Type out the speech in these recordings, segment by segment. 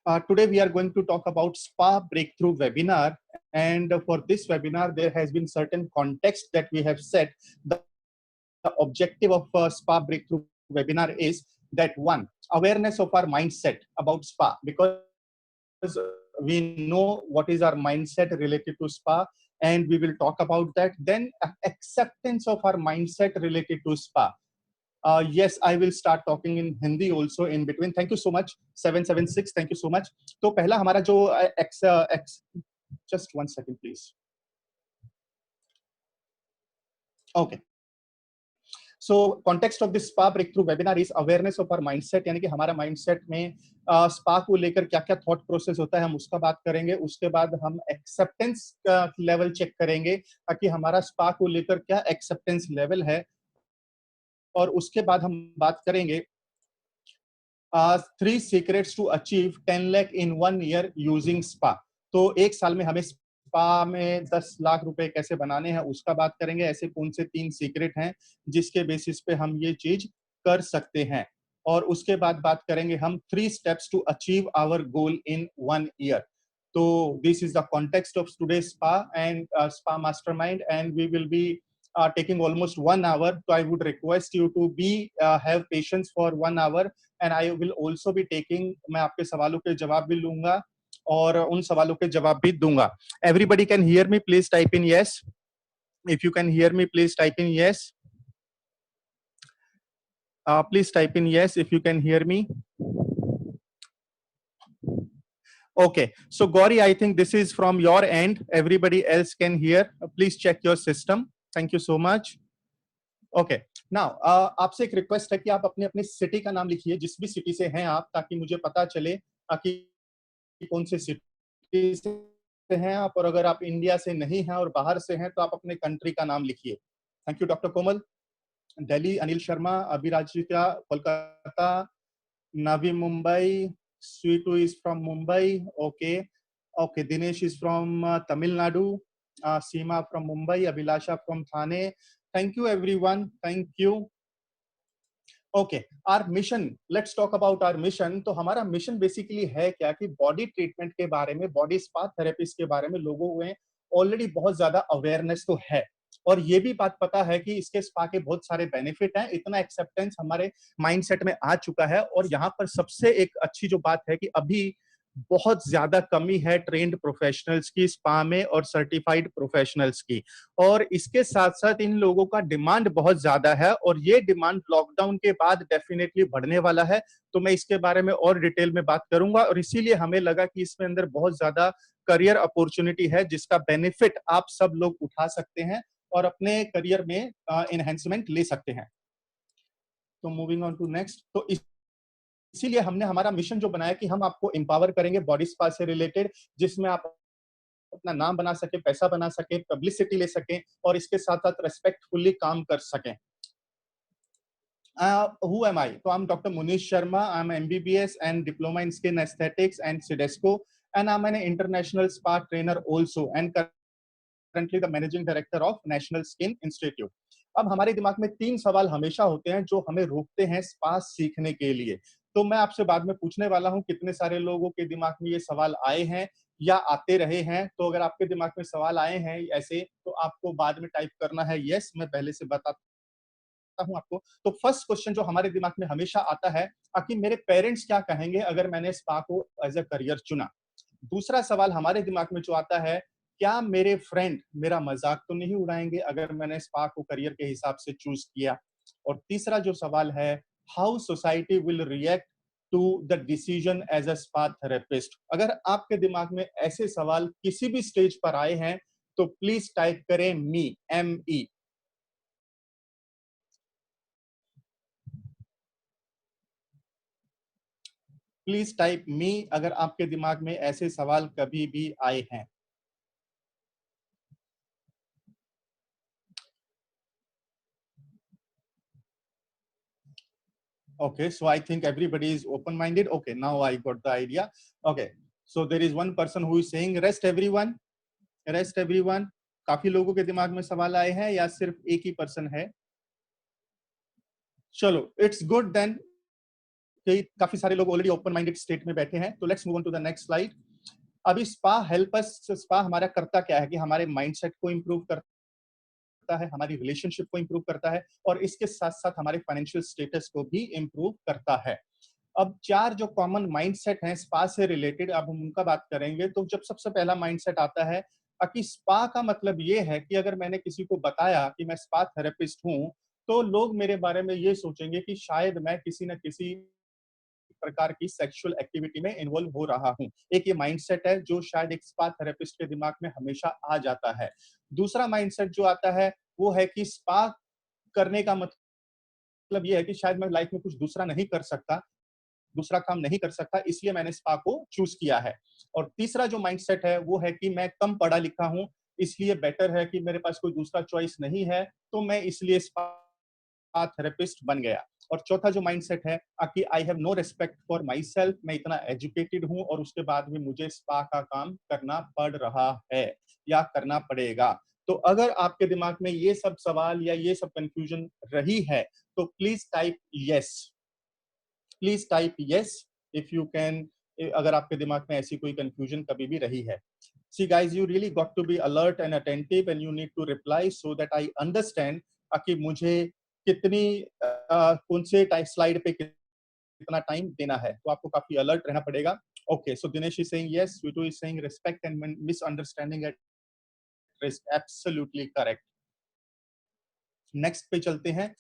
Today we are going to talk about spa breakthrough webinar, and for this webinar there has been certain context that we have set. The objective of spa breakthrough webinar is that one, awareness of our mindset about spa, because we know what is our mindset related to spa, and we will talk about that. Then acceptance of our mindset related to spa. Yes, I will start talking in Hindi also in between. Thank you so much. 776, thank you so much. तो पहला हमारा जो just 1 second please. Okay. So context of this spa breakthrough webinar is awareness of our mindset, यानी कि हमारा mindset में spa को लेकर क्या-क्या thought process होता है, हम उसका बात करेंगे. उसके बाद हम acceptance का level check करेंगे ताकि हमारा spa को लेकर क्या acceptance level है. और उसके बाद हम बात करेंगे 3 secrets to achieve 10 lakh in 1 year using spa. तो एक साल में हमें स्पा में 10 लाख रुपए कैसे बनाने हैं उसका बात करेंगे. ऐसे कौन से 3 सीक्रेट हैं जिसके बेसिस पे हम ये चीज कर सकते हैं. और उसके बाद बात करेंगे हम 3 steps to achieve our goal in 1 year. तो this is the context of today's spa and spa mastermind, and we will be taking almost 1 hour. So I would request you to be have patience for 1 hour, and I will also be taking, मैं आपके सवालों के जवाब भी लूंगा और उन सवालों के जवाब भी दूंगा. Everybody can hear me? Please type in yes. If you can hear me, please type in yes. Please type in yes if you can hear me. Okay, so Gauri, I think this is from your end. Everybody else can hear. Please check your system. Thank you so much. Okay, now आपसे एक request है कि आप अपने अपने city का नाम लिखिए, जिस भी सिटी से हैं आप, ताकि मुझे पता चले कि कौन से सिटी से हैं आप. और अगर आप इंडिया से नहीं हैं और बाहर से हैं तो आप अपने कंट्री का नाम लिखिए. Thank you. Doctor Komal, Delhi. Anil Sharma, Abhirajita, Kolkata. Navi Mumbai. Sweetu is from Mumbai. Okay okay. Dinesh is from Tamil Nadu. Seema from Mumbai. Abhilasha from Thane. Thank you everyone. Thank you. Okay, our mission. Let's talk about our mission. तो हमारा mission basically है क्या कि body treatment के बारे में, body spa therapist के बारे में लोगों में already बहुत ज्यादा awareness तो है, और ये भी बात पता है कि इसके स्पा के बहुत सारे बेनिफिट हैं. इतना एक्सेप्टेंस हमारे माइंडसेट में आ चुका है. और यहाँ पर सबसे एक अच्छी जो बात है कि अभी बहुत ज्यादा कमी है ट्रेंड प्रोफेशनल्स की स्पा में और सर्टिफाइड प्रोफेशनल्स की. और इसके साथ साथ इन लोगों का डिमांड बहुत ज्यादा है, और ये डिमांड लॉकडाउन के बाद डेफिनेटली बढ़ने वाला है. तो मैं इसके बारे में और डिटेल में बात करूंगा, और इसीलिए हमें लगा कि इसमें अंदर बहुत ज्यादा करियर अपॉर्चुनिटी है जिसका बेनिफिट आप सब लोग उठा सकते हैं और अपने करियर में एनहेंसमेंट ले सकते हैं. तो मूविंग ऑन टू नेक्स्ट. तो इसीलिए हमने हमारा मिशन जो बनाया कि हम आपको एम्पावर करेंगे बॉडी स्पा से रिलेटेड, जिसमें आप अपना नाम बना सके, पैसा बना सके, पब्लिसिटी ले सकें, और इसके साथ साथ रेस्पेक्टफुली काम कर सकें. Who am I? So I'm Dr. Munish Sharma. I'm MBBS and Diploma in Skin Aesthetics and CIDESCO, and I'm an international spa trainer also, and currently the managing director of National Skin Institute. अब हमारे दिमाग में 3 सवाल हमेशा होते हैं जो हमें रोकते हैं स्पा सीखने के लिए. तो मैं आपसे बाद में पूछने वाला हूं कितने सारे लोगों के दिमाग में ये सवाल आए हैं या आते रहे हैं. तो अगर आपके दिमाग में सवाल आए हैं ऐसे, तो आपको बाद में टाइप करना है यस. मैं पहले से बताता हूं आपको. तो फर्स्ट क्वेश्चन जो हमारे दिमाग में हमेशा आता है कि मेरे पेरेंट्स क्या कहेंगे अगर मैंने स्पा को एज अ करियर चुना. दूसरा सवाल हमारे दिमाग में जो आता है, क्या मेरे फ्रेंड मेरा मजाक तो नहीं उड़ाएंगे अगर मैंने स्पा को करियर के हिसाब से चूज किया. और तीसरा जो सवाल है, how society will react to the decision as a spa therapist. अगर आपके दिमाग में ऐसे सवाल किसी भी स्टेज पर आए हैं तो प्लीज टाइप करें मी, ME. प्लीज टाइप मी अगर आपके दिमाग में ऐसे सवाल कभी भी आए हैं. Okay, so I think everybody is open-minded. Okay, now I got the idea. Okay, so there is one person who is saying rest everyone, rest everyone. काफी लोगों के दिमाग में सवाल आए हैं या सिर्फ एक ही पर्सन है? चलो, it's good then. काफी सारे लोग ऑलरेडी ओपन माइंडेड स्टेट में बैठे हैं, तो let's move on to the next slide. अभी स्पा हेल्प अस, स्पा हमारा करता क्या है कि हमारे माइंडसेट को इंप्रूव करता है, हमारी रिलेशनशिप को इंप्रूव करता है और इसके साथ साथ हमारे फाइनेंशियल स्टेटस को भी इंप्रूव करता है। अब 4 जो कॉमन माइंडसेट हैं स्पा से रिलेटेड, अब हम उनका बात करेंगे। तो जब सबसे पहला माइंडसेट आता है कि स्पा का मतलब ये है कि अगर मैंने किसी को बताया कि मैं स्पा थेरेपिस्ट हूं, तो लोग मेरे बारे में ये सोचेंगे कि शायद मैं किसी न किसी प्रकार की सेक्सुअल एक्टिविटी में इन्वॉल्व हो रहा हूं। एक ये माइंडसेट है जो शायद एक स्पा थेरेपिस्ट के दिमाग में हमेशा आ जाता है। दूसरा माइंडसेट जो आता है वो है कि स्पा करने का मतलब ये है कि शायद मैं लाइफ में कुछ दूसरा नहीं कर सकता, दूसरा काम नहीं कर सकता, इसलिए मैंने स्पा को चूज किया है। और तीसरा जो माइंडसेट है वो है कि मैं कम पढ़ा लिखा हूं, इसलिए बेटर है कि मेरे पास कोई दूसरा चॉइस नहीं है, तो मैं इसलिए स्पा थेरेपिस्ट बन गया। और चौथा जो माइंडसेट है कि I have no respect for myself, मैं इतना एजुकेटेड हूं और उसके बाद भी मुझे स्पा का काम करना पड़ रहा है या करना पड़ेगा। तो अगर आपके दिमाग में ये सब सवाल या ये सब कंफ्यूजन रही है तो please type yes, please type yes if you can, अगर आपके दिमाग में ऐसी कोई कंफ्यूजन कभी भी रही है। See guys, you really got to be alert and attentive and you need to reply so that I understand कि मुझे कितनी कौन से स्लाइड पे कितना टाइम देना है, तो आपको काफी अलर्ट रहना पड़ेगा। Okay, so Dinesh is saying yes, Sweetu is saying respect and misunderstanding at risk, absolutely correct. Next पे चलते हैं।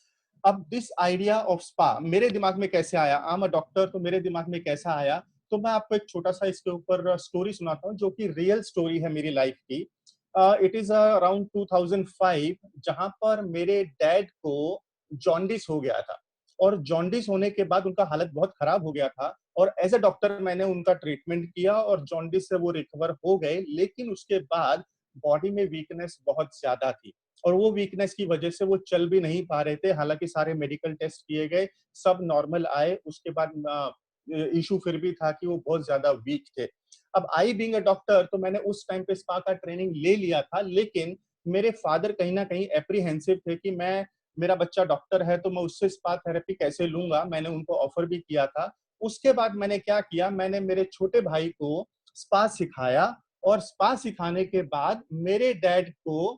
अब दिस आइडिया ऑफ स्पा मेरे दिमाग में कैसे आया, आई एम अ डॉक्टर, तो मेरे दिमाग में कैसा आया, तो मैं आपको एक छोटा सा इसके ऊपर स्टोरी सुनाता हूँ जो कि रियल स्टोरी है मेरी लाइफ की। इट इज अराउंड 2005, जहां पर मेरे डैड को जॉन्डिस हो गया था और जॉन्डिस होने के बाद उनका हालत बहुत खराब हो गया था और एज अ डॉक्टर मैंने उनका ट्रीटमेंट किया और जॉन्डिस से वो रिकवर हो गए, लेकिन उसके बाद बॉडी में वीकनेस बहुत ज्यादा थी और वो वीकनेस की वजह से वो चल भी नहीं पा रहे थे। हालांकि सारे मेडिकल टेस्ट किए गए, सब नॉर्मल आए, उसके बाद इशू फिर भी था कि वो बहुत ज्यादा वीक थे। अब आई बीइंग अ डॉक्टर, तो मैंने उस टाइम पे स्पा का ट्रेनिंग ले लिया था, लेकिन मेरे फादर कहीं ना कहीं एप्रीहेंसिव थे कि मैं, मेरा बच्चा डॉक्टर है तो मैं उससे स्पा थेरेपी कैसे लूंगा। मैंने उनको ऑफर भी किया था। उसके बाद मैंने क्या किया, मैंने मेरे छोटे भाई को स्पा सिखाया और स्पा सिखाने के बाद मेरे डैड को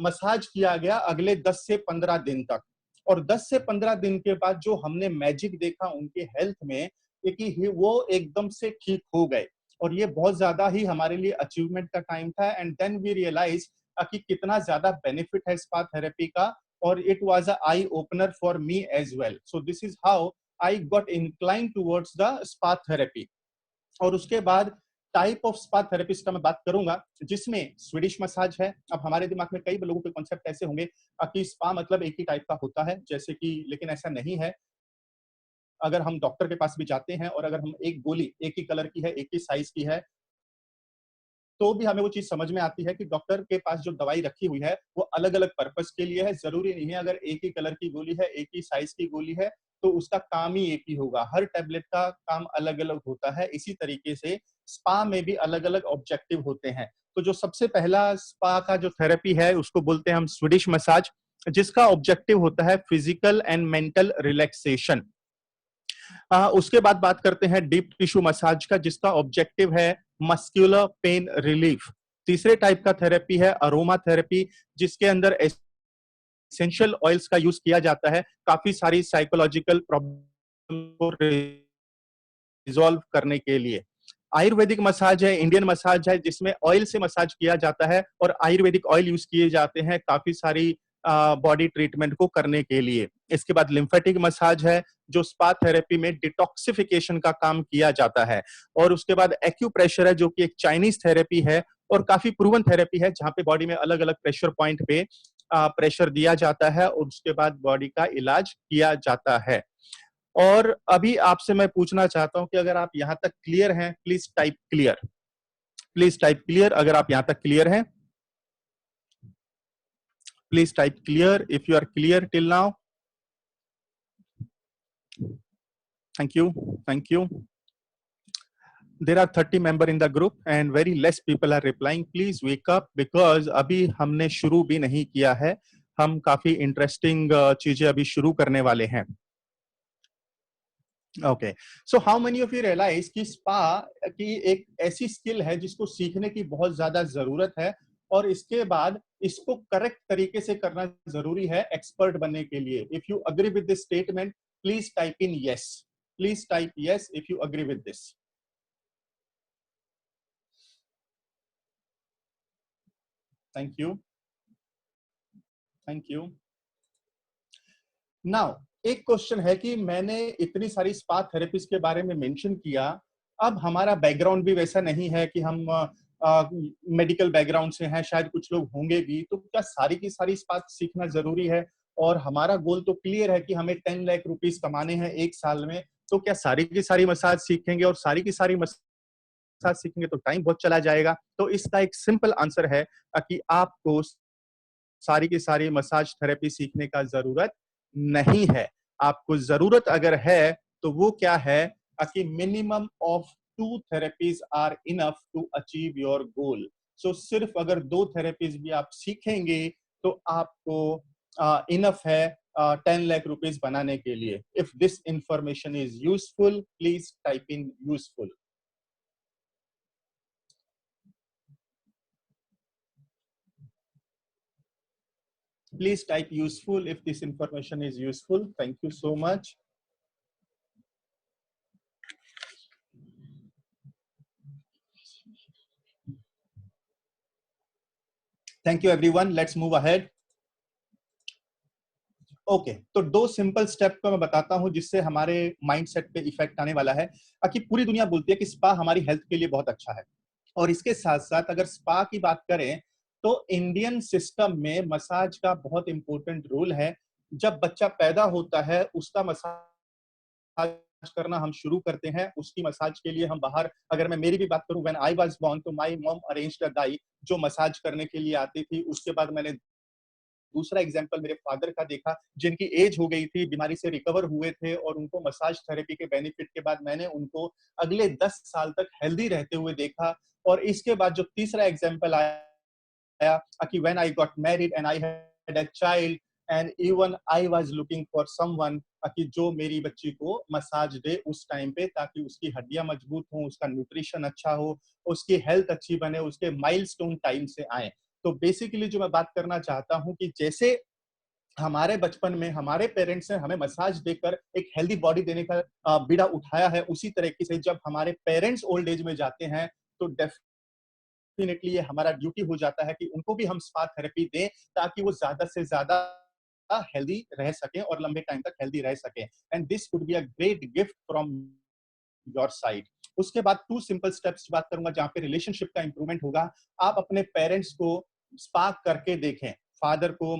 मसाज किया गया अगले 10 से 15 दिन तक। और 10 से 15 दिन के बाद जो हमने मैजिक देखा उनके हेल्थ में, कि वो एकदम से ठीक हो गए और ये बहुत ज्यादा ही हमारे लिए अचीवमेंट का टाइम था। एंड देन वी रियलाइज कि कितना ज्यादा बेनिफिट है स्पा थेरेपी का, और it was a eye opener for me as well. So this is how I got incline towards the spa therapy. और उसके बाद टाइप ऑफ स्पा थेरेपिस्ट का मैं बात करूंगा, जिसमें स्वीडिश मसाज है। अब हमारे दिमाग में कई लोगों के कॉन्सेप्ट ऐसे होंगे कि स्पा मतलब एक ही टाइप का होता है, जैसे कि, लेकिन ऐसा नहीं है। अगर हम डॉक्टर के पास भी जाते हैं और अगर हम एक गोली एक ही कलर की है, एक ही साइज की है, तो भी हमें वो चीज समझ में आती है कि डॉक्टर के पास जो दवाई रखी हुई है वो अलग अलग पर्पस के लिए है। जरूरी नहीं है अगर एक ही कलर की गोली है, एक ही साइज की गोली है, तो उसका काम ही एक ही होगा। हर टैबलेट का काम अलग अलग होता है। इसी तरीके से स्पा में भी अलग अलग ऑब्जेक्टिव होते हैं। तो जो सबसे पहला स्पा का जो थेरेपी है उसको बोलते हैं हम स्वीडिश मसाज, जिसका ऑब्जेक्टिव होता है फिजिकल एंड मेंटल रिलैक्सेशन। उसके बाद बात करते हैं डीप टिश्यू मसाज का, जिसका ऑब्जेक्टिव है मस्कुलर पेन रिलीफ। तीसरे टाइप का थेरेपी है अरोमा थेरेपी, जिसके अंदर एसेंशियल ऑयल्स का यूज किया जाता है काफी सारी साइकोलॉजिकल प्रॉब्लम को रिजॉल्व करने के लिए। आयुर्वेदिक मसाज है, इंडियन मसाज है, जिसमें ऑयल से मसाज किया जाता है और आयुर्वेदिक ऑयल यूज किए जाते हैं काफी सारी बॉडी ट्रीटमेंट को करने के लिए। इसके बाद लिम्फेटिक मसाज है, जो स्पा थेरेपी में डिटॉक्सिफिकेशन का काम किया जाता है। और उसके बाद एक्यूप्रेशर है, जो कि एक चाइनीज थेरेपी है और काफी प्रूवन थेरेपी है, जहां पे बॉडी में अलग अलग प्रेशर पॉइंट पे प्रेशर दिया जाता है और उसके बाद बॉडी का इलाज किया जाता है। और अभी आपसे मैं पूछना चाहता हूं कि अगर आप यहां तक क्लियर हैं, please type clear, please type clear अगर आप यहां तक क्लियर हैं। Please type clear if you are clear till now. Thank you, thank you. There are 30 member in the group and very less people are replying. Please wake up because अभी हमने शुरू भी नहीं किया है। हम काफी इंटरेस्टिंग चीजें अभी शुरू करने वाले हैं। Okay, so how many of you realise कि स्पा की एक ऐसी स्किल है जिसको सीखने की बहुत ज्यादा जरूरत है, और इसके बाद इसको करेक्ट तरीके से करना जरूरी है एक्सपर्ट बनने के लिए. If you agree with this statement, please type in yes. Please type yes if you agree with this. Thank you, thank you. Now एक क्वेश्चन है कि मैंने इतनी सारी स्पा थेरेपीज के बारे में मेंशन किया. अब हमारा बैकग्राउंड भी वैसा नहीं है कि हम मेडिकल बैकग्राउंड से हैं, शायद कुछ लोग होंगे भी. तो क्या सारी की सारी स्पा सीखना जरूरी है? और हमारा गोल तो क्लियर है कि हमें 10 लाख रुपीस कमाने हैं एक साल में. तो क्या सारी की सारी मसाज सीखेंगे? और सारी की सारी मसाज सीखेंगे तो टाइम बहुत चला जाएगा. तो इसका एक सिंपल आंसर है कि आपको सारी की सारी मसाज थेरेपी सीखने का जरूरत नहीं है. आपको जरूरत अगर है तो वो क्या है कि minimum of 2 therapies are enough to achieve your goal. So सिर्फ अगर 2 थेरेपीज भी आप सीखेंगे तो आपको इनफ है 10 लाख रुपीस बनाने के लिए. If this information is useful, please type in useful. Please type useful if this information is useful. Thank you so much. Thank you everyone. Let's move ahead. Okay, तो 2 सिंपल स्टेप को मैं बताता हूं जिससे हमारे माइंडसेट पे effect आने वाला है. कि पूरी दुनिया बोलती है कि स्पा हमारी हेल्थ के लिए बहुत अच्छा है, और इसके साथ साथ अगर स्पा की बात करें तो इंडियन सिस्टम में मसाज का बहुत इंपॉर्टेंट रोल है. जब बच्चा पैदा होता है उसका मसाज करना हम शुरू करते हैं. उसकी मसाज के लिए हम बाहर, अगर मैं मेरी भी बात करूं, व्हेन आई वाज बोर्न तो माय मॉम अरेंज्ड अ गाय जो मसाज करने के लिए आती थी. उसके बाद मैंने दूसरा एग्जांपल मेरे फादर का देखा जिनकी एज हो गई थी, बीमारी से रिकवर हुए थे, और उनको मसाज थेरेपी के बेनिफिट के बाद मैंने उनको अगले 10 साल तक हेल्दी रहते हुए देखा. और इसके बाद जो तीसरा एग्जांपल आया कि when I got married and I had a child and even I was looking for someone कि जो मेरी बच्ची को मसाज दे उस टाइम पे, ताकि उसकी हड्डियां मजबूत हो, उसका न्यूट्रिशन अच्छा हो, उसकी हेल्थ अच्छी बने, उसके माइलस्टोन टाइम से आए. तो बेसिकली जो मैं बात करना चाहता हूं कि जैसे हमारे बचपन में हमारे पेरेंट्स ने हमें मसाज देकर एक हेल्दी बॉडी देने का बीड़ा उठाया है, उसी तरीके से जब हमारे पेरेंट्स ओल्ड एज में जाते हैं तो डेफिनेटली ये हमारा ड्यूटी हो जाता है कि उनको भी हम स्पा थेरेपी दें, ताकि वो ज्यादा से ज्यादा हेल्दी रह सकें और लंबे टाइम तक हेल्दी रह सकें. And this would be a great gift from your side. उसके बाद 2 सिंपल स्टेप्स की बात करूंगा जहां पे रिलेशनशिप का इंप्रूवमेंट होगा. आप अपने पेरेंट्स को स्पार्क करके देखें, फादर को,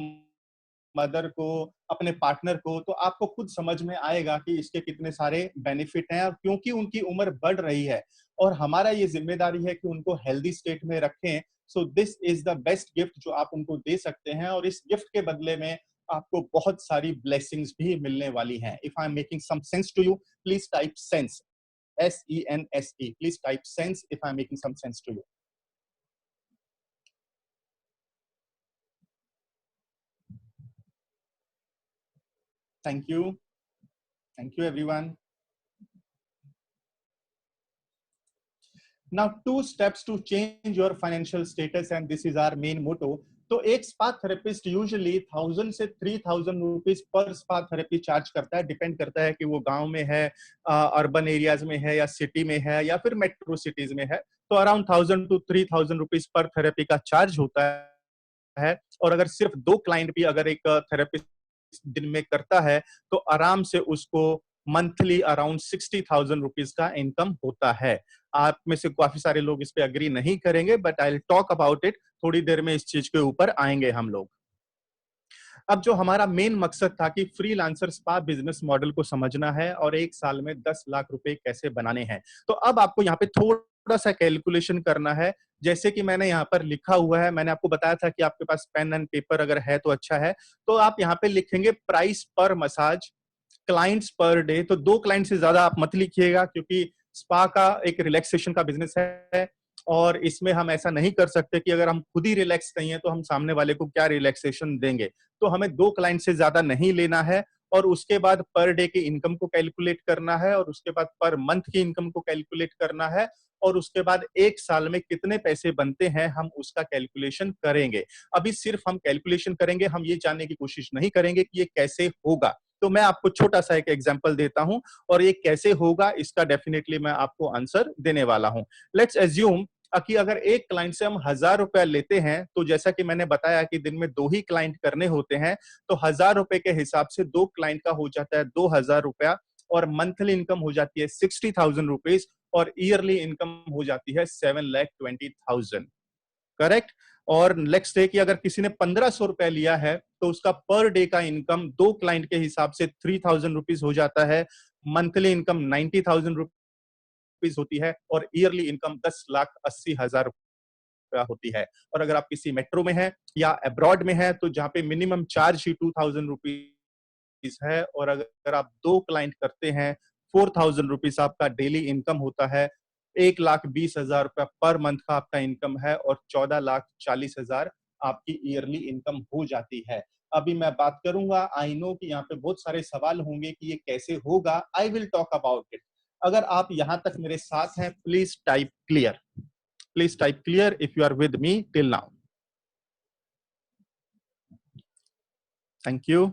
मदर को, अपने पार्टनर को, तो आपको खुद समझ में आएगा कि इसके कितने सारे बेनिफिट हैं. क्योंकि उनकी उम्र बढ़ रही है और हमारा ये जिम्मेदारी है कि उनको हेल्दी स्टेट में रखें. सो this is the best gift जो आप उनको दे सकते हैं, और इस गिफ्ट के बदले में आपको बहुत सारी ब्लेसिंग्स भी मिलने वाली हैं. If I am making some sense to you, please type sense. SENSE. Please type sense if I'm making some sense to you. Thank you. Thank you, everyone. Now, 2 steps to change your financial status, and this is our main motto. तो एक spa therapist usually 1000 से 3000 rupees per spa therapy charge करता है. Depend करता है कि वो गांव में है, अर्बन एरियाज में है, या सिटी में है, या फिर मेट्रो सिटीज में है. तो around 1000 to 3000 rupees per therapy का चार्ज होता है. और अगर सिर्फ 2 क्लाइंट भी अगर एक थेरेपिस्ट दिन में करता है तो आराम से उसको मंथली अराउंड 60,000 रुपीज का इनकम होता है. आप में से काफी सारे लोग इस पे अग्री नहीं करेंगे, but I will talk about it. थोड़ी देर में इस चीज के ऊपर आएंगे हम लोग. अब जो हमारा मेन मकसद था कि फ्रीलांसर स्पा बिजनेस मॉडल को समझना है और एक साल में 10 लाख रुपए कैसे बनाने हैं. तो अब आपको यहाँ पे थोड़ा सा कैलकुलेशन करना है. जैसे कि मैंने यहाँ पर लिखा हुआ है, मैंने आपको बताया था कि आपके पास पेन एंड पेपर अगर है तो अच्छा है. तो आप यहाँ पे लिखेंगे प्राइस पर मसाज, क्लाइंट्स पर डे. तो 2 क्लाइंट से ज्यादा आप मत लिखिएगा, क्योंकि स्पा का एक रिलैक्सेशन का बिजनेस है, और इसमें हम ऐसा नहीं कर सकते कि अगर हम खुद ही रिलैक्स नहीं है तो हम सामने वाले को क्या रिलैक्सेशन देंगे. तो हमें 2 क्लाइंट से ज्यादा नहीं लेना है. और उसके बाद पर डे की इनकम को कैलकुलेट करना है, और उसके बाद पर मंथ की इनकम को कैलकुलेट करना है, और उसके बाद एक साल में कितने पैसे बनते हैं हम उसका कैलकुलेशन करेंगे। अभी सिर्फ हम कैलकुलेशन करेंगे, हम ये जानने की कोशिश नहीं करेंगे कि ये कैसे होगा। तो मैं आपको छोटा सा एक एग्जांपल देता हूं, और ये कैसे होगा इसका डेफिनेटली मैं आपको आंसर देने वाला हूं। लेट्स एज्यूम कि अगर एक क्लाइंट से हम 1,000 रुपया लेते हैं, तो जैसा कि मैंने बताया कि दिन में 2 ही क्लाइंट करने होते हैं, तो 1,000 रुपए के हिसाब से 2 क्लाइंट का हो जाता है 2,000 रुपया, और मंथली इनकम हो जाती है 60,000 रुपीज, और ईयरली इनकम हो जाती है 7,20,000। करेक्ट। और नेक्स्ट डे की अगर किसी ने 1,500 रुपया लिया है, तो उसका पर डे का इनकम 2 क्लाइंट के हिसाब से 3,000 रुपीज हो जाता है, मंथली इनकम 90,000 रुपीज होती है, और ईयरली इनकम 10,80,000 रुपया होती है। और अगर आप किसी मेट्रो में हैं या अब्रॉड में हैं, तो जहां पे मिनिमम चार्ज ही 2,000 रुपीज है, और अगर आप 2 क्लाइंट करते हैं, 4,000 रुपीज आपका डेली इनकम होता है, 1,20,000 रुपया पर मंथ का आपका इनकम है, और 14,40,000 आपकी ईयरली इनकम हो जाती है। अभी मैं बात करूंगा, आई नो कि यहाँ पे बहुत सारे सवाल होंगे कि ये कैसे होगा। I will talk about it. अगर आप यहां तक मेरे साथ हैं, please type clear. Please type clear if you are with me till now. Thank you.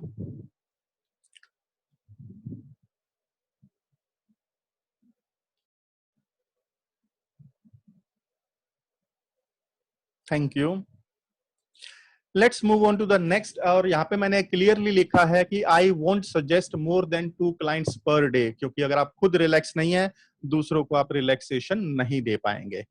Thank you. Let's move on to the next. और यहाँ पे मैंने क्लियरली लिखा है कि I won't suggest more than 2 clients per day, क्योंकि अगर आप खुद रिलैक्स नहीं है, दूसरों को आप रिलैक्सेशन नहीं दे पाएंगे।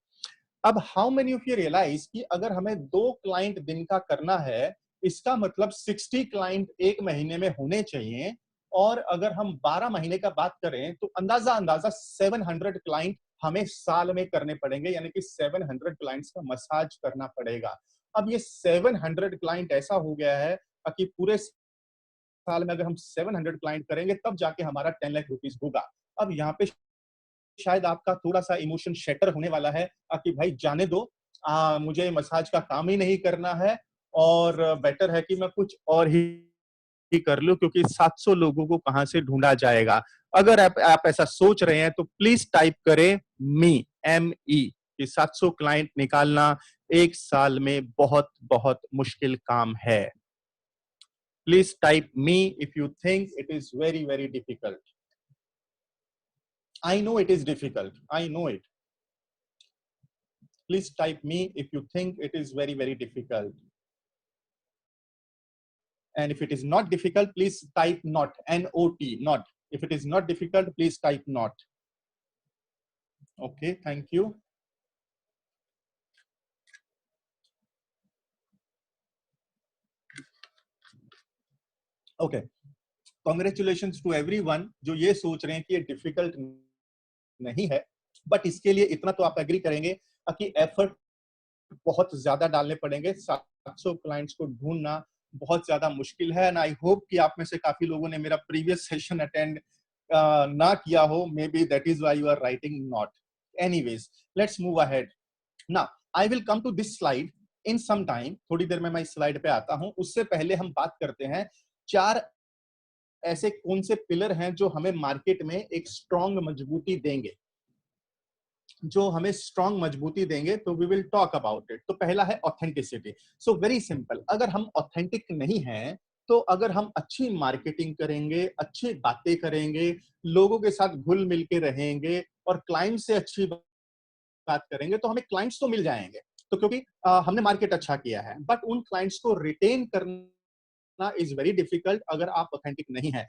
अब how many of you realise कि अगर हमें 2 क्लाइंट दिन का करना है, इसका मतलब 60 क्लाइंट एक महीने में होने चाहिए। और अगर हम 12 महीने का बात करें, तो अंदाजा अंदाजा 700 क्लाइंट हमें साल में करने पड़ेंगे, यानी कि 700 क्लाइंट्स का मसाज करना पड़ेगा। अब ये 700 क्लाइंट ऐसा हो गया है कि पूरे साल में अगर हम 700 क्लाइंट करेंगे, तब जाके हमारा 10 लाख रुपीस होगा। अब यहाँ पे शायद आपका थोड़ा सा इमोशन शेटर होने वाला है कि भाई जाने दो, मुझे मसाज का काम ही नहीं करना है, और बेटर है कि मैं कुछ और ही कर लूं, क्योंकि 700 लोगों को कहां से ढूंढा जाएगा। अगर आप ऐसा सोच रहे हैं, तो प्लीज टाइप करें मी, ME, कि 700 क्लाइंट निकालना एक साल में बहुत बहुत मुश्किल काम है। Please type me if you think it is very very difficult. I know it is difficult. I know it. Please type me if you think it is very, very difficult. And if it is not difficult, please type not, N-O-T, not. If it is not difficult, please type not. Okay, thank you. Okay, congratulations to everyone जो ये सोच रहे हैं कि ये difficult नहीं है, but इसके लिए इतना तो आप agree करेंगे कि effort बहुत ज्यादा डालने पड़ेंगे। 700 क्लाइंट्स को ढूंढना बहुत ज्यादा मुश्किल है, एंड आई होप कि आप में से काफी लोगों ने मेरा प्रीवियस सेशन अटेंड ना किया हो। Maybe that is why you are writing not. Anyways, let's move ahead. Now I will come to this slide in some time. थोड़ी देर में मैं इस स्लाइड पे आता हूं। उससे पहले हम बात करते हैं 4 ऐसे कौन से पिलर हैं जो हमें मार्केट में एक स्ट्रॉन्ग मजबूती देंगे, जो हमें स्ट्रॉन्ग मजबूती देंगे। तो we will talk about it. तो पहला है ऑथेंटिसिटी। सो वेरी सिंपल, अगर हम ऑथेंटिक नहीं हैं, तो अगर हम अच्छी मार्केटिंग करेंगे, अच्छी बातें करेंगे, लोगों के साथ घुल मिल के रहेंगे, और क्लाइंट से अच्छी बात करेंगे, तो हमें क्लाइंट्स तो मिल जाएंगे। तो क्योंकि हमने मार्केट अच्छा किया है, बट उन क्लाइंट्स को रिटेन करना इज वेरी डिफिकल्ट अगर आप ऑथेंटिक नहीं है।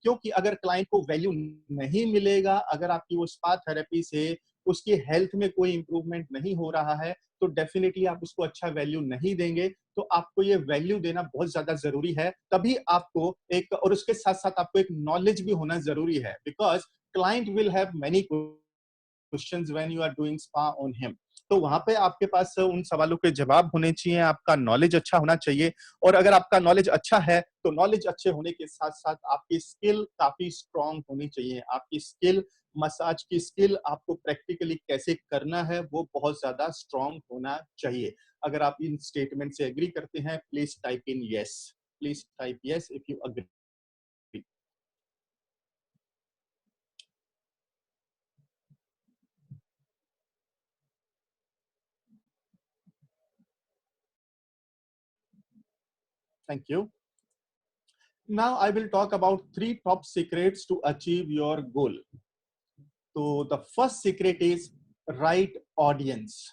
क्योंकि अगर क्लाइंट को वैल्यू नहीं मिलेगा, अगर आपकी वो स्पा थेरेपी से उसकी हेल्थ में कोई इंप्रूवमेंट नहीं हो रहा है, तो डेफिनेटली आप उसको अच्छा वैल्यू नहीं देंगे। तो आपको ये वैल्यू देना बहुत ज्यादा जरूरी है। तभी आपको एक, और उसके साथ साथ आपको एक नॉलेज भी होना जरूरी है, because client will have many questions when you are doing spa on him. तो वहां पे आपके पास उन सवालों के जवाब होने चाहिए, आपका नॉलेज अच्छा होना चाहिए। और अगर आपका नॉलेज अच्छा है, तो नॉलेज अच्छे होने के साथ साथ आपकी स्किल काफी स्ट्रांग होनी चाहिए। आपकी स्किल, मसाज की स्किल, आपको प्रैक्टिकली कैसे करना है, वो बहुत ज्यादा स्ट्रांग होना चाहिए। अगर आप इन स्टेटमेंट से एग्री करते हैं, please type in yes. Please type yes if you agree. Thank you. Now I will talk about 3 top secrets to achieve your goal. So the first secret is right audience.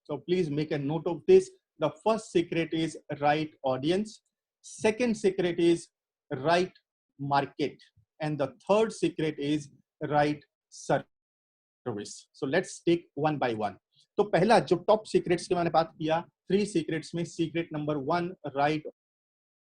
So please make a note of this. The first secret is right audience. Second secret is right market. And the third secret is right service. So let's take one by one. तो पहला जो top secrets की मैंने बात किया, 3 secrets में secret number 1 right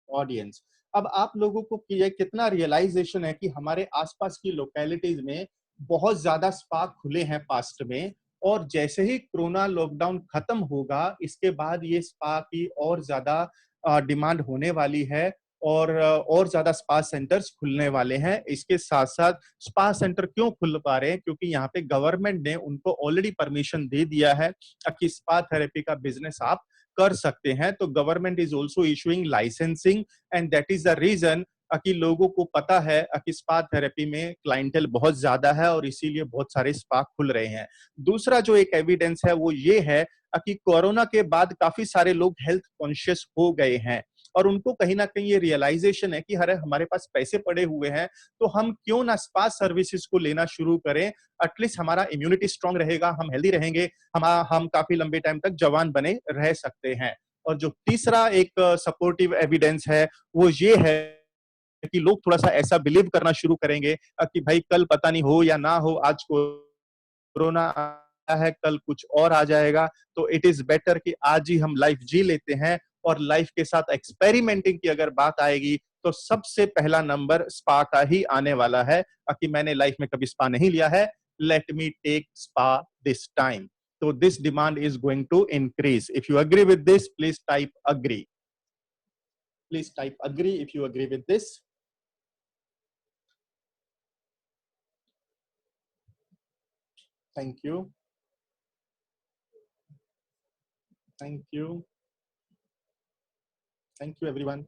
audience. अब आप लोगों को ये कितना रियलाइजेशन है कि हमारे आसपास की लोकेलिटीज में बहुत ज्यादा स्पा खुले हैं पास्ट में, और जैसे ही कोरोना लॉकडाउन खत्म होगा इसके बाद ये स्पा की और ज्यादा डिमांड होने वाली है, और ज्यादा स्पा सेंटर्स खुलने वाले हैं। इसके साथ साथ स्पा सेंटर क्यों खुल पा रहे हैं? क्योंकि यहाँ पे गवर्नमेंट ने उनको ऑलरेडी परमिशन दे दिया है कि स्पा थेरेपी का बिजनेस आप कर सकते हैं। तो government is also issuing licensing, and that is the reason कि लोगों को पता है कि स्पा थेरेपी में क्लाइंटेल बहुत ज्यादा है और इसीलिए बहुत सारे स्पा खुल रहे हैं। दूसरा जो एक एविडेंस है वो ये है कि कोरोना के बाद काफी सारे लोग हेल्थ कॉन्शियस हो गए हैं, और उनको कहीं ना कहीं ये रियलाइजेशन है कि अरे हमारे पास पैसे पड़े हुए हैं तो हम क्यों ना स्पा सर्विसेज को लेना शुरू करें। एटलीस्ट हमारा इम्यूनिटी स्ट्रांग रहेगा, हम हेल्दी रहेंगे, हम काफी लंबे टाइम तक जवान बने रह सकते हैं। और जो तीसरा एक सपोर्टिव एविडेंस है वो ये है कि लोग थोड़ा सा ऐसा बिलीव करना शुरू करेंगे कि भाई कल पता नहीं हो या ना हो, आज कोरोना आया है, कल कुछ और आ जाएगा, तो इट इज बेटर कि आज ही हम लाइफ जी लेते हैं। और लाइफ के साथ एक्सपेरिमेंटिंग की अगर बात आएगी तो सबसे पहला नंबर स्पा का ही आने वाला है कि मैंने लाइफ में कभी स्पा नहीं लिया है, let me take spa this time. So this demand is going to increase. If you agree with this, please type agree. Please type agree if you agree with this. Thank you. Thank you. Thank you, everyone.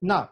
Now,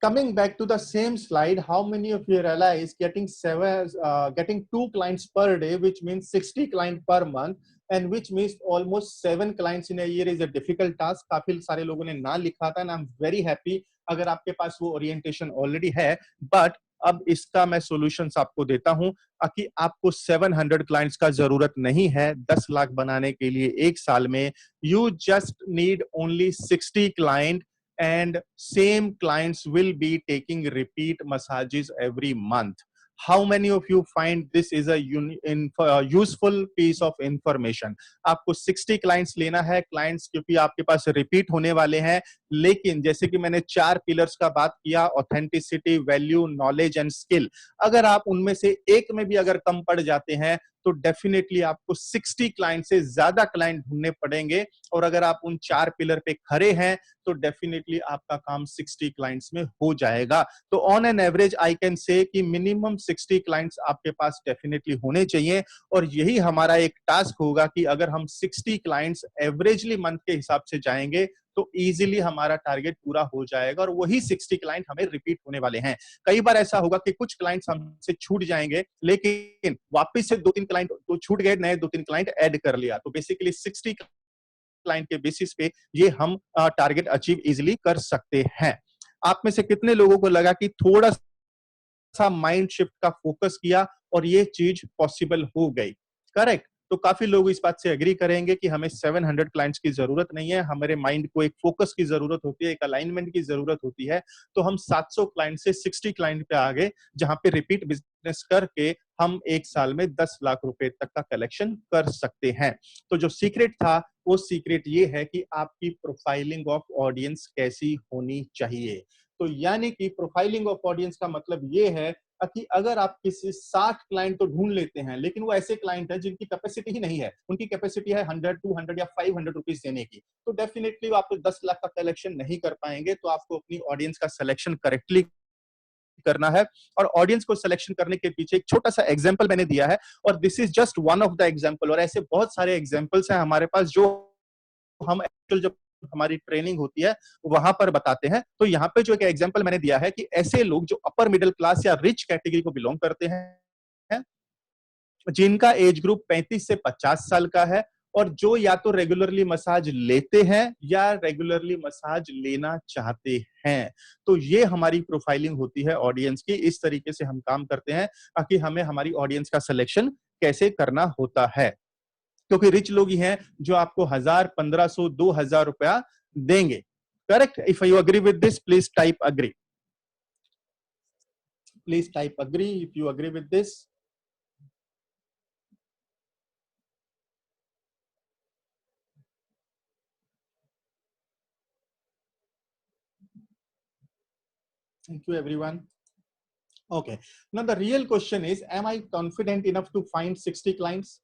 coming back to the same slide, how many of you realize getting 2 clients per day, which means 60 clients per month, and which means almost 7 clients in a year is a difficult task. काफी सारे लोगों ने ना लिखा था, and I'm very happy अगर आपके पास वो ओरिएंटेशन ऑलरेडी है। बट अब इसका मैं सॉल्यूशंस आपको देता हूं कि आपको 700 क्लाइंट्स का जरूरत नहीं है 10 लाख बनाने के लिए एक साल में। You just need only 60 client, and same clients will be taking repeat massages every month. How many of you find this is a useful piece of information? आपको 60 क्लाइंट्स लेना है, क्लाइंट्स क्योंकि आपके पास रिपीट होने वाले हैं, लेकिन जैसे कि मैंने 4 पिलर्स का बात किया, authenticity, value, knowledge and skill, अगर आप उनमें से एक में भी अगर कम पड़ जाते हैं तो डेफिनेटली आपको 60 क्लाइंट से ज्यादा क्लाइंट ढूंढने पड़ेंगे। और अगर आप उन 4 पिलर पे खड़े हैं तो डेफिनेटली आपका काम 60 क्लाइंट्स में हो जाएगा। तो on an average I can say कि मिनिमम 60 क्लाइंट्स आपके पास डेफिनेटली होने चाहिए, और यही हमारा एक टास्क होगा कि अगर हम 60 क्लाइंट्स एवरेजली मंथ के हिसाब से जाएंगे तो इजीली हमारा टारगेट पूरा हो जाएगा, और वही 60 क्लाइंट हमें रिपीट होने वाले हैं। कई बार ऐसा होगा कि कुछ क्लाइंट्स हमसे छूट जाएंगे, लेकिन वापस से 2-3 क्लाइंट तो छूट गए, नए 2-3 क्लाइंट ऐड कर लिया, तो बेसिकली 60 क्लाइंट के बेसिस पे ये हम टारगेट अचीव इजीली कर सकते हैं। आप में से कितने लोगों को लगा कि थोड़ा सा माइंड शिफ्ट का फोकस किया और ये चीज पॉसिबल हो गई? करेक्ट। तो काफी लोग इस बात से एग्री करेंगे कि हमें 700 क्लाइंट्स की जरूरत नहीं है, हमारे माइंड को एक फोकस की जरूरत होती है, एक अलाइनमेंट की जरूरत होती है। तो हम 700 क्लाइंट से 60 क्लाइंट पे आ गए, जहां पे रिपीट बिजनेस करके हम एक साल में 10 लाख रुपए तक का कलेक्शन कर सकते हैं। तो जो सीक्रेट था वो सीक्रेट ये है कि आपकी प्रोफाइलिंग ऑफ ऑडियंस कैसी होनी चाहिए। तो यानी कि प्रोफाइलिंग ऑफ ऑडियंस का मतलब ये है कि अगर आप किसी 60 क्लाइंट तो ढूंढ लेते हैं, लेकिन वो ऐसे क्लाइंट है जिनकी कैपेसिटी ही नहीं है, उनकी कैपेसिटी है 100, 200 या 500 रुपीज देने की, तो डेफिनेटली आप 10 लाख का कलेक्शन नहीं कर पाएंगे। तो आपको अपनी ऑडियंस का सिलेक्शन करेक्टली करना है, और ऑडियंस को सिलेक्शन करने के पीछे एक छोटा सा एग्जांपल मैंने दिया है, और this is just one of the example, और ऐसे बहुत सारे एग्जांपल्स हैं हमारे पास जो हम एक्चुअल जब हमारी ट्रेनिंग होती है वहां पर बताते हैं। तो यहाँ पे जो एक एग्जांपल मैंने दिया है कि ऐसे लोग जो अपर मिडिल क्लास या रिच कैटेगरी को बिलोंग करते हैं, जिनका एज ग्रुप 35 से 50 साल का है, और जो या तो रेगुलरली मसाज लेते हैं या रेगुलरली मसाज लेना चाहते हैं। तो ये हमारी प्रोफाइलिंग होती है ऑडियंस की। इस तरीके से हम काम करते हैं ताकि हमें हमारी ऑडियंस का सिलेक्शन कैसे करना होता है, क्योंकि रिच लोग ही हैं जो आपको 1000, 1500, 2000 रुपया देंगे। Correct? If you agree with this, please type agree. Please type agree if you agree with this. Thank you, everyone. Okay. Now the real question is, am I confident enough to find 60 clients?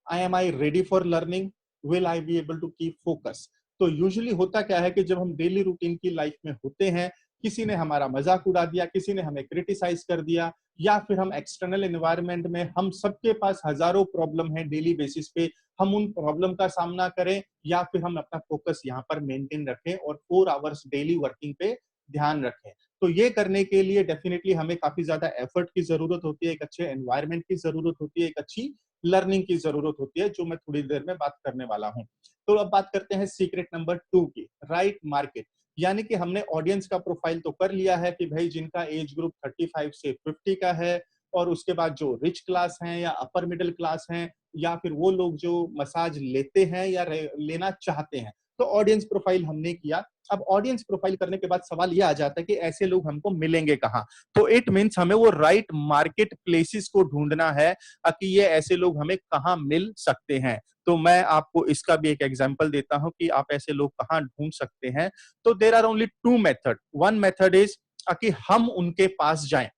Am I ready for learning? Will I be able to keep focus? तो usually होता क्या है कि जब हम daily routine की life में होते हैं, किसी ने हमारा मजाक उड़ा दिया, किसी ने हमें क्रिटिसाइज कर दिया, या फिर हम एक्सटर्नल एनवायरनमेंट में, हम सबके पास हजारों प्रॉब्लम है डेली बेसिस पे, हम उन प्रॉब्लम का सामना करें या फिर हम अपना फोकस यहाँ पर मेंटेन रखें और 4 आवर्स डेली वर्किंग पे ध्यान रखें। तो ये करने के लिए डेफिनेटली हमें काफी ज्यादा एफर्ट की जरूरत होती है, एक अच्छे एनवायरनमेंट की जरूरत होती है, एक अच्छी लर्निंग की जरूरत होती है, जो मैं थोड़ी देर में बात करने वाला हूं। तो अब बात करते हैं सीक्रेट नंबर 2 की, राइट मार्केट। यानी कि हमने ऑडियंस का प्रोफाइल तो कर लिया है कि भाई जिनका एज ग्रुप 35 से 50 का है, और उसके बाद जो रिच क्लास हैं या अपर मिडिल क्लास हैं, या फिर वो लोग जो मसाज लेते हैं या लेना चाहते हैं। तो ऑडियंस प्रोफाइल हमने किया। अब ऑडियंस प्रोफाइल करने के बाद सवाल ये आ जाता है कि ऐसे लोग हमको मिलेंगे कहाँ। तो इट मीन्स हमें वो राइट मार्केट प्लेसेस को ढूंढना है कि ये ऐसे लोग हमें कहाँ मिल सकते हैं। तो मैं आपको इसका भी एक एग्जांपल देता हूं कि आप ऐसे लोग कहाँ ढूंढ सकते हैं। तो there are only 2 method. One method is कि हम उनके पास जाएं।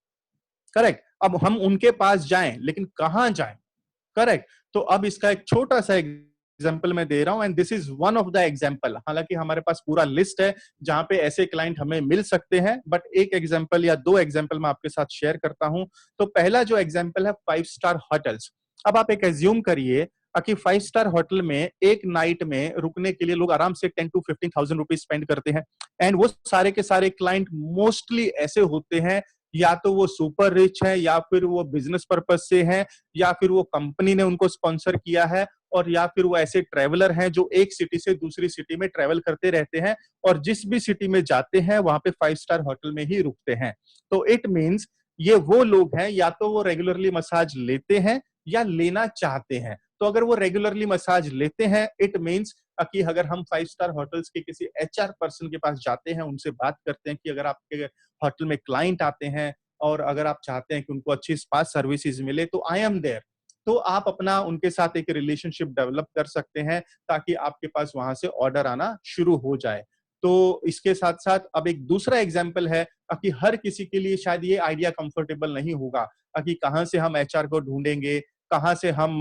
करेक्ट? अब हम उनके पास जाएं, लेकिन कहां जाएं? करेक्ट? तो अब इसका एक छोटा सा एग्जाम्पल मैं दे रहा हूं, and this is one of the example. हालांकि हमारे पास पूरा लिस्ट है जहां पे ऐसे क्लाइंट हमें मिल सकते हैं, बट एक एग्जाम्पल या 2 एग्जाम्पल मैं आपके साथ शेयर करता हूं। तो पहला जो एग्जाम्पल है 5 स्टार होटल्स। अब आप एक एज्यूम करिए कि 5 स्टार होटल में एक नाइट में रुकने के लिए लोग आराम से 10 to 15,000 रुपीज स्पेंड करते हैं, एंड वो सारे के सारे क्लाइंट मोस्टली ऐसे होते हैं, या तो वो सुपर रिच है, या फिर वो बिजनेस पर्पज से है, या फिर वो कंपनी ने उनको स्पॉन्सर किया है, और या फिर वो ऐसे ट्रैवलर हैं जो एक सिटी से दूसरी सिटी में ट्रैवल करते रहते हैं, और जिस भी सिटी में जाते हैं वहां पे 5 स्टार होटल में ही रुकते हैं। तो इट मींस ये वो लोग हैं, या तो वो रेगुलरली मसाज लेते हैं या लेना चाहते हैं। तो अगर वो रेगुलरली मसाज लेते हैं, इट मींस कि अगर हम 5 स्टार होटल्स के किसी एचआर पर्सन के पास जाते हैं, उनसे बात करते हैं कि अगर आपके होटल में क्लाइंट आते हैं और अगर आप चाहते हैं कि उनको अच्छी स्पा सर्विसेज मिले, तो आई एम देयर। तो आप अपना उनके साथ एक रिलेशनशिप डेवलप कर सकते हैं ताकि आपके पास वहां से ऑर्डर आना शुरू हो जाए। तो इसके साथ साथ अब एक दूसरा एग्जाम्पल है कि हर किसी के लिए शायद ये आइडिया कंफर्टेबल नहीं होगा कि कहां से हम एचआर को ढूंढेंगे, कहां से हम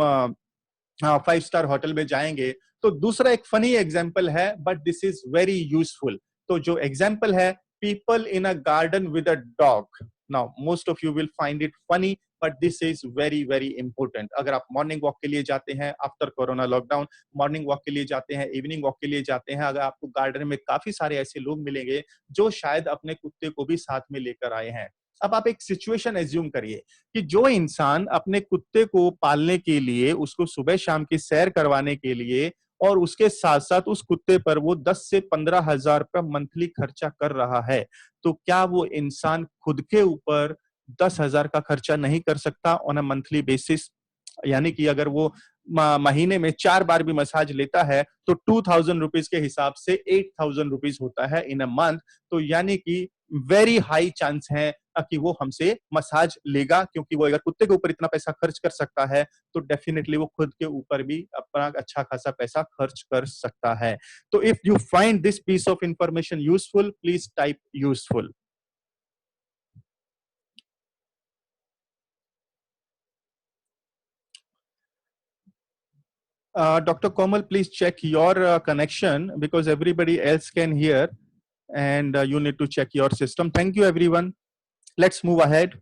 5 स्टार होटल में जाएंगे। तो दूसरा एक फनी एग्जाम्पल है, but this is very useful. तो जो एग्जाम्पल है, people in a garden with a dog. Now most of you will find it funny, but this is very very important. अगर आप मॉर्निंग वॉक के लिए जाते हैं after corona lockdown, morning walk के लिए जाते हैं, इवनिंग वॉक के लिए जाते हैं, अगर आपको गार्डन में काफी सारे ऐसे लोग मिलेंगे जो शायद अपने कुत्ते को भी साथ में लेकर आए हैं। अब आप एक सिचुएशन एज्यूम करिए कि जो इंसान अपने कुत्ते को पालने के लिए, उसको सुबह शाम की सैर करवाने के लिए, और उसके साथ साथ उस कुत्ते पर वो 10 से 15,000 रुपया मंथली खर्चा कर रहा है, तो क्या वो इंसान खुद के ऊपर 10,000 का खर्चा नहीं कर सकता ऑन अ मंथली बेसिस? यानी कि अगर वो महीने में 4 बार भी मसाज लेता है तो 2,000 रुपीज के हिसाब से 8,000 रुपीज होता है इन अ मंथ। तो यानी कि वेरी हाई चांस है कि वो हमसे मसाज लेगा, क्योंकि वो अगर कुत्ते के ऊपर इतना पैसा खर्च कर सकता है तो डेफिनेटली वो खुद के ऊपर भी अपना अच्छा खासा पैसा खर्च कर सकता है। तो if you find this piece of information useful, please type useful. Dr. Komal, please check your connection because everybody else can hear, and you need to check your system. Thank you, everyone. Let's move ahead.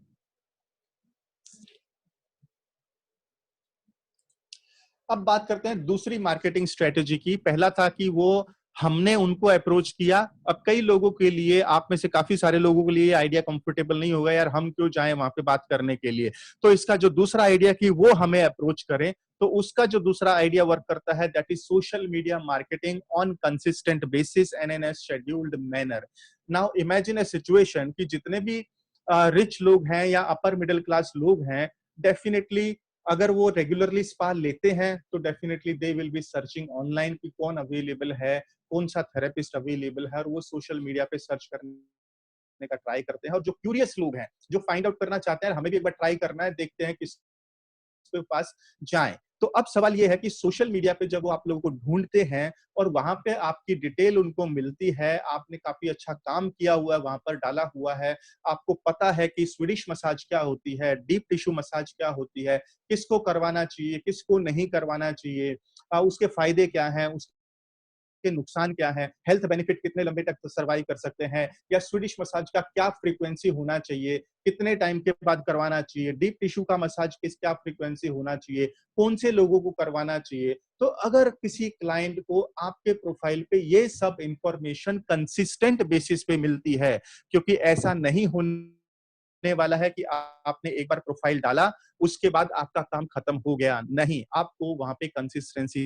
अब बात करते हैं दूसरी marketing strategy की। पहला था कि वो हमने उनको अप्रोच किया। अब कई लोगों के लिए, आप में से काफी सारे लोगों के लिए आइडिया कंफर्टेबल नहीं होगा, यार हम क्यों जाएं वहां पे बात करने के लिए। तो इसका जो दूसरा आइडिया कि वो हमें अप्रोच करें, तो उसका जो दूसरा आइडिया वर्क करता है, that is social media marketing on consistent basis and in a scheduled manner. Now imagine a situation कि जितने भी रिच लोग हैं या अपर मिडिल क्लास लोग हैं, डेफिनेटली अगर वो रेगुलरली स्पा लेते हैं तो definitely they will be searching online कि कौन अवेलेबल है, कौन सा थेरेपिस्ट अवेलेबल है, और वो सोशल मीडिया पे सर्च करने का ट्राई करते हैं। और जो क्यूरियस लोग हैं, जो फाइंड आउट करना चाहते हैं, हमें भी एक बार ट्राई करना है, देखते हैं किसके पास जाएं। तो अब सवाल ये है कि सोशल मीडिया पे जब वो आप लोगों को ढूंढते हैं और वहां पे आपकी डिटेल उनको मिलती है, आपने काफी अच्छा काम किया हुआ है, वहां पर डाला हुआ है, आपको पता है कि स्वीडिश मसाज क्या होती है, डीप टिश्यू मसाज क्या होती है, किसको करवाना चाहिए, किसको नहीं करवाना चाहिए, उसके फायदे क्या हैं, के नुकसान क्या है, हेल्थ बेनिफिट कितने लंबे तक सर्वाइव कर सकते हैं, या स्वीडिश मसाज का क्या फ्रीक्वेंसी होना चाहिए, कितने टाइम के बाद करवाना चाहिए, डीप टिश्यू का मसाज किस क्या फ्रीक्वेंसी होना चाहिए, कौन से लोगों को करवाना चाहिए। तो अगर किसी क्लाइंट को आपके प्रोफाइल पे ये सब इंफॉर्मेशन कंसिस्टेंट बेसिस पे मिलती है, क्योंकि ऐसा नहीं होने वाला है कि आपने एक बार प्रोफाइल डाला उसके बाद आपका काम खत्म हो गया, नहीं, आपको वहां पे कंसिस्टेंसी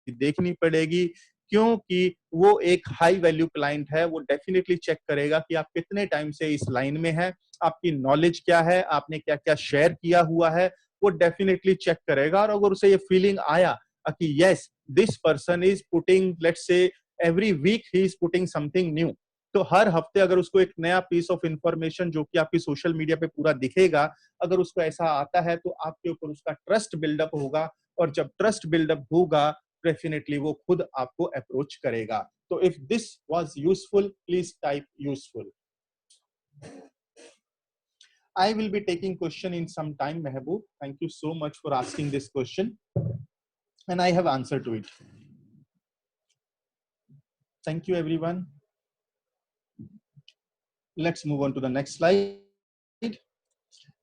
देखनी पड़ेगी, क्योंकि वो एक हाई वैल्यू क्लाइंट है। वो डेफिनेटली चेक करेगा कि आप कितने टाइम से इस लाइन में हैं, आपकी नॉलेज क्या है, आपने क्या क्या शेयर किया हुआ है, वो डेफिनेटली चेक करेगा। और अगर उसे ये फीलिंग आया कि yes this person is putting, let's say every week he is putting something new, तो हर हफ्ते अगर उसको एक नया पीस ऑफ इंफॉर्मेशन जो कि आपकी सोशल मीडिया पे पूरा दिखेगा, अगर उसको ऐसा आता है, तो आपके ऊपर उसका ट्रस्ट बिल्डअप होगा। और जब ट्रस्ट बिल्डअप होगा, डेफिनेटली वो खुद आपको अप्रोच करेगा। तो if this was useful, please type useful. I will be taking question in some time, Mehboob. Thank you so much for asking this question, and I have answer to it. Thank you, everyone. Let's move on to the next slide.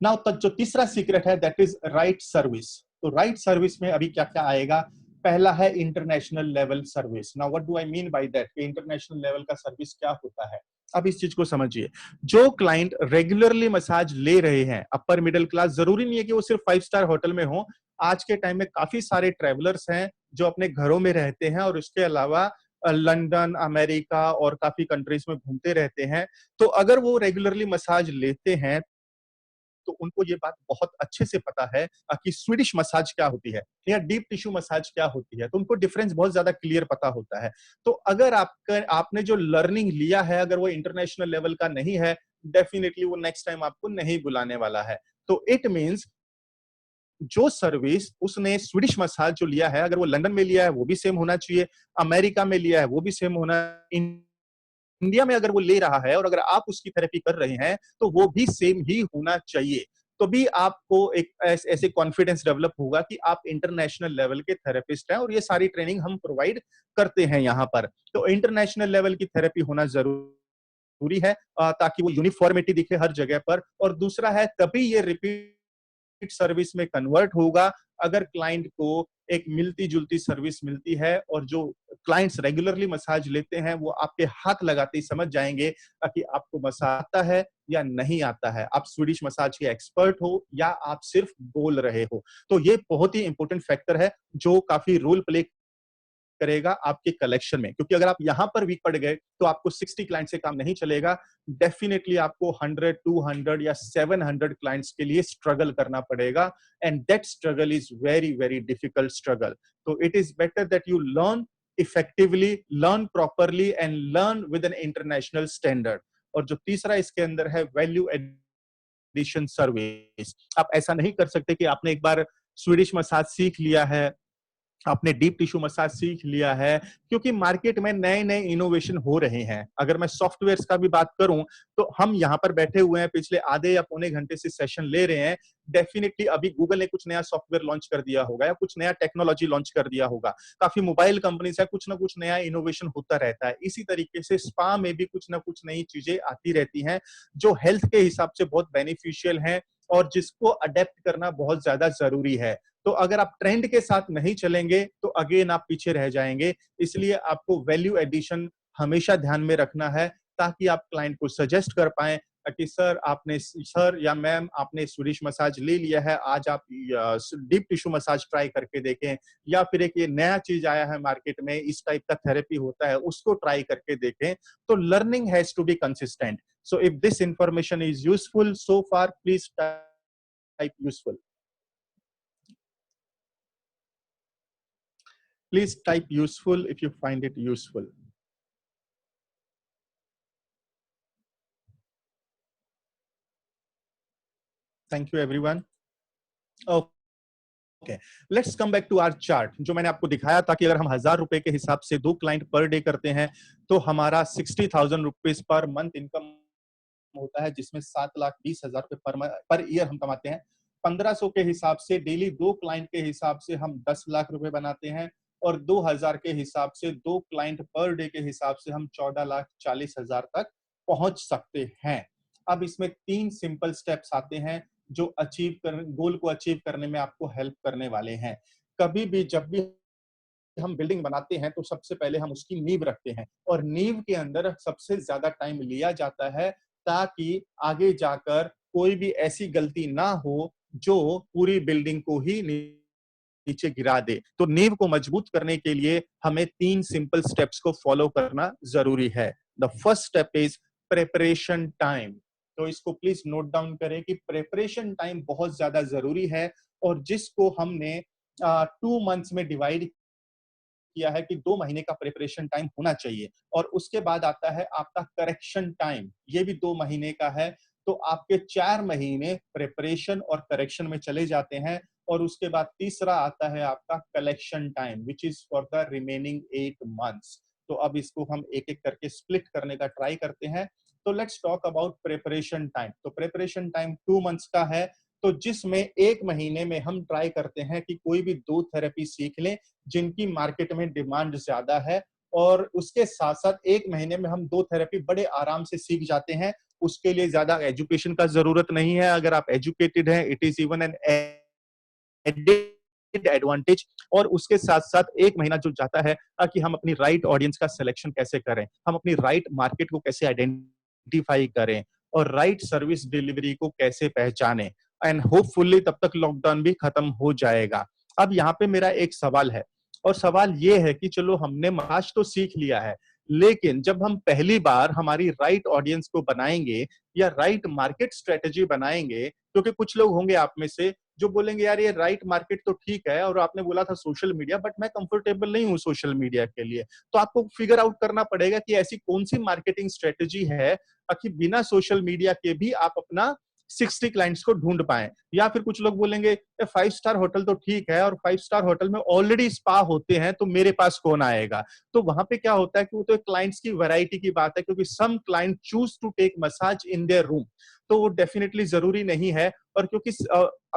Now, जो तीसरा secret है, that is right service. तो right service में अभी क्या क्या आएगा? पहला है international level service. Now what do I mean by that? International level का सर्विस क्या होता है? अब इस चीज को समझिए। जो क्लाइंट रेगुलरली मसाज ले रहे हैं, अपर मिडिल क्लास, जरूरी नहीं है कि वो सिर्फ 5 स्टार होटल में हो। आज के टाइम में काफी सारे ट्रेवलर्स हैं जो अपने घरों में रहते हैं और उसके अलावा लंदन, अमेरिका और काफी कंट्रीज में घूमते रहते हैं। तो अगर वो रेगुलरली मसाज लेते हैं तो उनको ये बात बहुत अच्छे से पता है कि स्वीडिश मसाज क्या होती है या डीप टिश्यू मसाज क्या होती है। तो उनको डिफरेंस बहुत ज्यादा क्लियर पता होता है। तो अगर आपने जो लर्निंग लिया है, अगर वो इंटरनेशनल लेवल का नहीं है, डेफिनेटली वो नेक्स्ट टाइम आपको नहीं बुलाने वाला है। तो इट मीन्स जो सर्विस उसने स्वीडिश मसाज जो लिया है, अगर वो लंदन में लिया है वो भी सेम होना चाहिए, अमेरिका में लिया है वो भी सेम होना, इंडिया में अगर वो ले रहा है और अगर आप उसकी थेरेपी कर रहे हैं तो वो भी सेम ही होना चाहिए। तो भी आपको एक ऐसे कॉन्फिडेंस डेवलप होगा कि आप इंटरनेशनल लेवल के थेरेपिस्ट हैं और ये सारी ट्रेनिंग हम प्रोवाइड करते हैं यहाँ पर। तो इंटरनेशनल लेवल की थेरेपी होना जरूरी है ताकि वो यूनिफॉर्मिटी दिखे हर जगह पर। और दूसरा है, तभी ये रिपीट सर्विस में कन्वर्ट होगा अगर क्लाइंट को एक मिलती जुलती सर्विस मिलती है। और जो क्लाइंट्स रेगुलरली मसाज लेते हैं वो आपके हाथ लगाते ही समझ जाएंगे कि आपको मसाज आता है या नहीं आता है, आप स्वीडिश मसाज के एक्सपर्ट हो या आप सिर्फ बोल रहे हो। तो ये बहुत ही इंपॉर्टेंट फैक्टर है जो काफी रोल प्ले करेगा आपके कलेक्शन में, क्योंकि अगर आप यहां पर वीक पड़ गए तो आपको 60 क्लाइंट से काम नहीं चलेगा। डेफिनेटली आपको 100, 200 या 700 क्लाइंट्स के लिए स्ट्रगल करना पड़ेगा, and that struggle is very very difficult struggle. तो it is better that you learn effectively, learn properly and learn with an international standard. और जो तीसरा इसके अंदर है, वैल्यू एडिशन सर्विस। आप ऐसा नहीं कर सकते कि आपने एक बार स्वीडिश मसाज सीख लिया है, आपने डीप टिश्यू मसाज सीख लिया है, क्योंकि मार्केट में नए नए इनोवेशन हो रहे हैं। अगर मैं सॉफ्टवेयर का भी बात करूं तो हम यहां पर बैठे हुए हैं, पिछले आधे या पौने घंटे से सेशन ले रहे हैं। डेफिनेटली अभी गूगल ने कुछ नया सॉफ्टवेयर लॉन्च कर दिया होगा या कुछ नया टेक्नोलॉजी लॉन्च कर दिया होगा, काफी मोबाइल कंपनीज है, कुछ ना कुछ नया इनोवेशन होता रहता है। इसी तरीके से स्पा में भी कुछ ना कुछ नई चीजें आती रहती हैं जो हेल्थ के हिसाब से बहुत बेनिफिशियल हैं और जिसको अडेप्ट करना बहुत ज्यादा जरूरी है। तो अगर आप ट्रेंड के साथ नहीं चलेंगे तो अगेन आप पीछे रह जाएंगे। इसलिए आपको वैल्यू एडिशन हमेशा ध्यान में रखना है, ताकि आप क्लाइंट को सजेस्ट कर पाए कि सर या मैम आपने स्वीडिश मसाज ले लिया है, आज आप डीप टिश्यू मसाज ट्राई करके देखें, या फिर एक ये नया चीज आया है मार्केट में, इस टाइप का थेरेपी होता है, उसको ट्राई करके देखें। तो learning has to be consistent. So if this information is useful so far, please type useful. Please type useful if you find it useful. Thank you everyone. Okay, let's come back to our chart। जो मैंने आपको दिखाया था कि अगर हम 1000 रुपए के हिसाब से 2 क्लाइंट पर डे करते हैं तो हमारा 60,000 रुपीज पर मंथ इनकम होता है, जिसमें 7,20,000 रुपए पर ईयर हम कमाते हैं। 1500 के हिसाब से डेली 2 क्लाइंट के हिसाब से हम 10 लाख रुपए बनाते हैं, और 2000 के हिसाब से 2 क्लाइंट पर डे के हिसाब से हम 14,40,000 तक पहुंच सकते हैं। अब इसमें 3 सिंपल स्टेप्स आते हैं जो गोल को अचीव करने में आपको हेल्प करने वाले हैं। कभी भी जब भी हम बिल्डिंग बनाते हैं तो सबसे पहले हम उसकी नींव रखते हैं, और नींव के अंदर सबसे ज्यादा टाइम लिया जाता है ताकि आगे जाकर कोई भी ऐसी गलती ना हो जो पूरी बिल्डिंग को ही नीचे गिरा दे। तो नींव को मजबूत करने के लिए हमें 3 सिंपल स्टेप्स को फॉलो करना जरूरी है। The first step is preparation time. तो इसको प्लीज नोट डाउन करें कि प्रिपरेशन टाइम बहुत ज्यादा जरूरी है, और जिसको हमने 2 मंथ्स में डिवाइड किया है कि 2 महीने का प्रिपरेशन टाइम होना चाहिए। और उसके बाद आता है आपका करेक्शन टाइम, ये भी 2 महीने का है। तो आपके 4 महीने प्रिपरेशन और करेक्शन में चले जाते हैं, और उसके बाद तीसरा आता है आपका collection time, which is for the remaining 8 months. तो अब इसको हम एक एक करके स्प्लिट करने का ट्राई करते हैं। तो let's talk about preparation time. तो प्रिपरेशन टाइम 2 मंथ्स का है, तो जिसमें 1 महीने में हम ट्राई करते हैं कि कोई भी 2 थेरेपी सीख लें जिनकी मार्केट में डिमांड ज्यादा है, और उसके साथ साथ 1 महीने में हम 2 थेरेपी बड़े आराम से सीख जाते हैं। उसके लिए ज्यादा एजुकेशन का जरूरत नहीं है। अगर आप एजुकेटेड हैं, it is even an added advantage. और उसके साथ साथ 1 महीना जो जाता है ताकि हम अपनी राइट ऑडियंस का सिलेक्शन कैसे करें, हम अपनी राइट मार्केट को कैसे आइडेंटिफाई करें, और राइट सर्विस डिलीवरी को कैसे पहचाने। एंड होपफुली तब तक लॉकडाउन भी खत्म हो जाएगा। अब यहाँ पे मेरा एक सवाल है, और सवाल ये है कि चलो हमने मसाज तो सीख लिया है, लेकिन जब हम पहली बार हमारी राइट ऑडियंस को बनाएंगे या राइट मार्केट स्ट्रेटेजी बनाएंगे, क्योंकि कुछ लोग होंगे आप में से जो बोलेंगे यार ये राइट मार्केट तो ठीक है, और आपने बोला था सोशल मीडिया, बट मैं कंफर्टेबल नहीं हूँ सोशल मीडिया के लिए। तो आपको फिगर आउट करना पड़ेगा कि ऐसी कौन सी मार्केटिंग स्ट्रेटेजी है ताकि बिना सोशल मीडिया के भी आप अपना 60 क्लाइंट्स को ढूंढ पाए। या फिर कुछ लोग बोलेंगे 5 स्टार होटल तो ठीक है, और 5 स्टार होटल में ऑलरेडी स्पा होते हैं, तो मेरे पास कौन आएगा। तो वहां पे क्या होता है कि वो तो क्लाइंट्स की वैरायटी की बात है, क्योंकि some client choose to take massage in their room, तो वो डेफिनेटली जरूरी नहीं है। और क्योंकि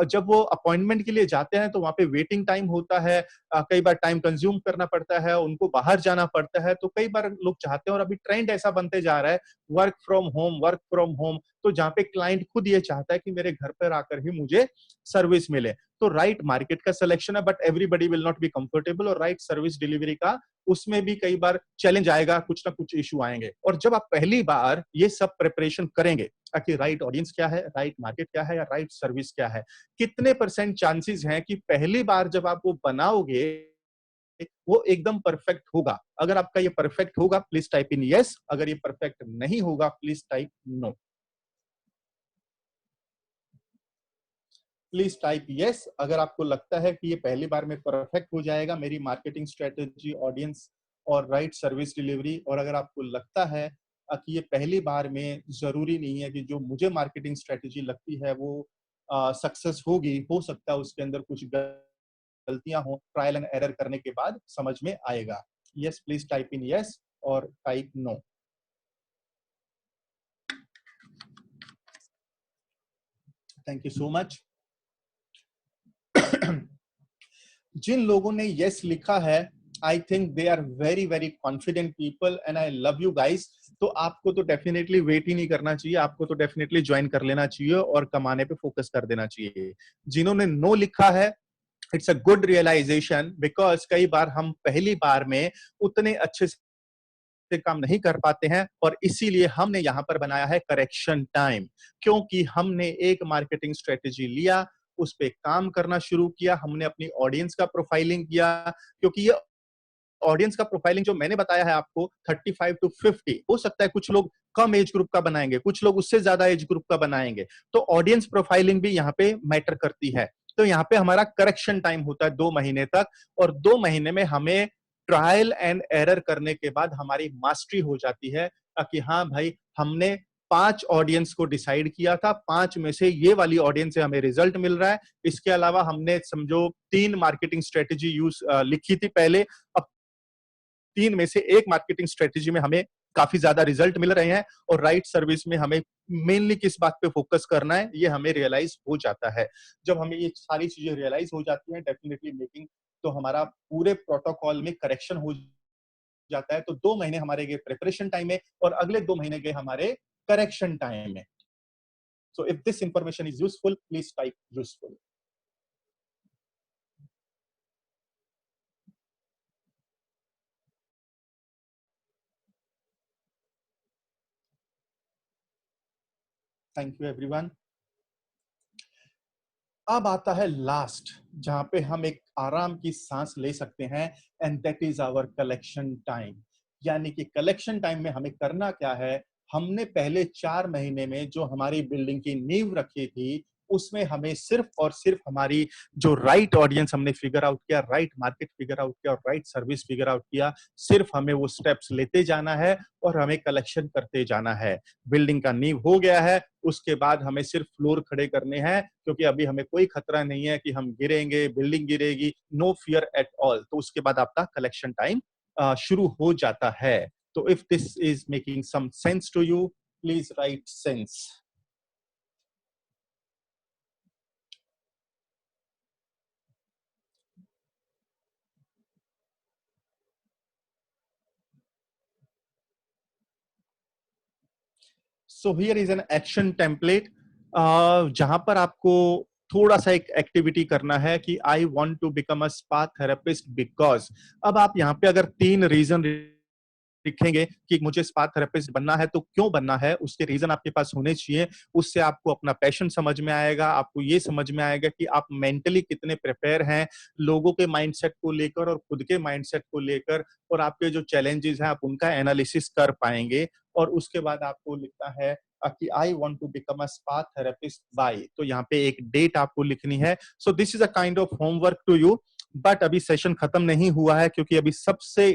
जब वो अपॉइंटमेंट के लिए जाते हैं तो वहां पे वेटिंग टाइम होता है, कई बार टाइम कंज्यूम करना पड़ता है, उनको बाहर जाना पड़ता है। तो कई बार लोग चाहते हैं, और अभी ट्रेंड ऐसा बनते जा रहा है, work from home, work from home. तो जहाँ पे क्लाइंट खुद ये चाहता है कि मेरे घर पर आकर ही मुझे सर्विस मिले। तो राइट मार्केट का सिलेक्शन है, but everybody will not be comfortable, और राइट सर्विस डिलीवरी का उसमें भी कई बार चैलेंज आएगा, कुछ ना कुछ इशू आएंगे। और जब आप पहली बार ये सब प्रिपरेशन करेंगे कि राइट ऑडियंस क्या है, राइट मार्केट क्या है, या राइट सर्विस क्या है, कितने % चांसेस हैं कि पहली बार जब आप वो बनाओगे वो एकदम परफेक्ट होगा। अगर आपका ये परफेक्ट होगा प्लीज टाइप इन यस, अगर ये परफेक्ट नहीं होगा please type no. Please type yes अगर आपको लगता है कि ये पहली बार में परफेक्ट हो जाएगा, मेरी मार्केटिंग स्ट्रेटेजी, ऑडियंस और राइट सर्विस डिलीवरी। और अगर आपको लगता है कि ये पहली बार में जरूरी नहीं है कि जो मुझे मार्केटिंग स्ट्रेटेजी लगती है वो सक्सेस होगी, हो सकता है उसके अंदर कुछ गलतियां हो, ट्रायल एंड एरर करने के बाद समझ में आएगा। Yes please type in yes और type no. Thank you so much. जिन लोगों ने यस लिखा है I think they are very very confident people and I love you guys. तो आपको तो डेफिनेटली वेट ही नहीं करना चाहिए, आपको तो डेफिनेटली ज्वाइन कर लेना चाहिए और कमाने पे फोकस कर देना चाहिए। जिन्होंने नो लिखा है, it's a good realisation, because कई बार हम पहली बार में उतने अच्छे से काम नहीं कर पाते हैं, और इसीलिए हमने यहां पर बनाया है करेक्शन टाइम। क्योंकि हमने एक मार्केटिंग स्ट्रेटेजी लिया, उस पे काम करना शुरू किया, हमने अपनी ऑडियंस का प्रोफाइलिंग किया। क्योंकि ये ऑडियंस का प्रोफाइलिंग जो मैंने बताया है आपको 35 टू 50, हो सकता है कुछ लोग कम एज ग्रुप का बनाएंगे, कुछ लोग उससे ज्यादा एज ग्रुप का बनाएंगे, तो ऑडियंस प्रोफाइलिंग भी यहाँ पे मैटर करती है। तो यहाँ पे हमारा करेक्शन टाइम होता है 2 महीने तक, और 2 महीने में हमें ट्रायल एंड एरर करने के बाद हमारी मास्टरी हो जाती है कि हाँ भाई, हमने 5 ऑडियंस को डिसाइड किया था, 5 में से ये वाली ऑडियंस से हमें रिजल्ट मिल रहा है। इसके अलावा हमने समझो 3 मार्केटिंग स्ट्रेटेजी लिखी थी पहले, अब 3 में से एक मार्केटिंग स्ट्रेटेजी में हमें काफी ज्यादा रिजल्ट मिल रहे हैं, और राइट सर्विस में हमें मेनली किस बात पे फोकस करना है ये हमें रियलाइज हो जाता है। जब हमें ये सारी चीजें रियलाइज हो जाती हैं, डेफिनेटली मेकिंग, तो हमारा पूरे प्रोटोकॉल में करेक्शन हो जाता है। तो 2 महीने हमारे गए प्रिपरेशन टाइम में, और अगले 2 महीने गए हमारे करेक्शन टाइम में। सो if this information is useful, please type useful. Thank you everyone. अब आता है लास्ट, जहां पे हम एक आराम की सांस ले सकते हैं, and that is our collection time. यानी कि कलेक्शन टाइम में हमें करना क्या है, हमने पहले 4 महीने में जो हमारी बिल्डिंग की नींव रखी थी, उसमें हमें सिर्फ और सिर्फ हमारी जो राइट ऑडियंस हमने फिगर आउट किया, राइट मार्केट फिगर आउट किया और राइट सर्विस फिगर आउट किया, सिर्फ हमें वो स्टेप्स लेते जाना है और हमें कलेक्शन करते जाना है। बिल्डिंग का नींव हो गया है, उसके बाद हमें सिर्फ फ्लोर खड़े करने हैं, क्योंकि अभी हमें कोई खतरा नहीं है कि हम गिरेंगे, बिल्डिंग गिरेगी, नो फियर एट ऑल। तो उसके बाद आपका कलेक्शन टाइम शुरू हो जाता है। तो if this is making some sense to you, please write sense. So here is an action template, जहां पर आपको थोड़ा सा एक एक्टिविटी करना है कि I want to become a spa therapist because. अब आप यहाँ पे अगर 3 रीजन लिखेंगे कि मुझे स्पा थेरेपिस्ट बनना है, तो क्यों बनना है उसके रीजन आपके पास होने चाहिए। उससे आपको अपना पैशन समझ में आएगा, आपको ये समझ में आएगा कि आप मेंटली कितने प्रिपेयर हैं लोगों के माइंडसेट को लेकर और खुद के माइंडसेट को लेकर, और आपके जो चैलेंजेस हैं आप उनका एनालिसिस कर पाएंगे। और उसके बाद आपको लिखना है कि I want to become a spa therapist by, तो यहाँ पे एक डेट आपको लिखनी है। So this is a kind of homework to you. But अभी सेशन खत्म नहीं हुआ है, क्योंकि अभी सबसे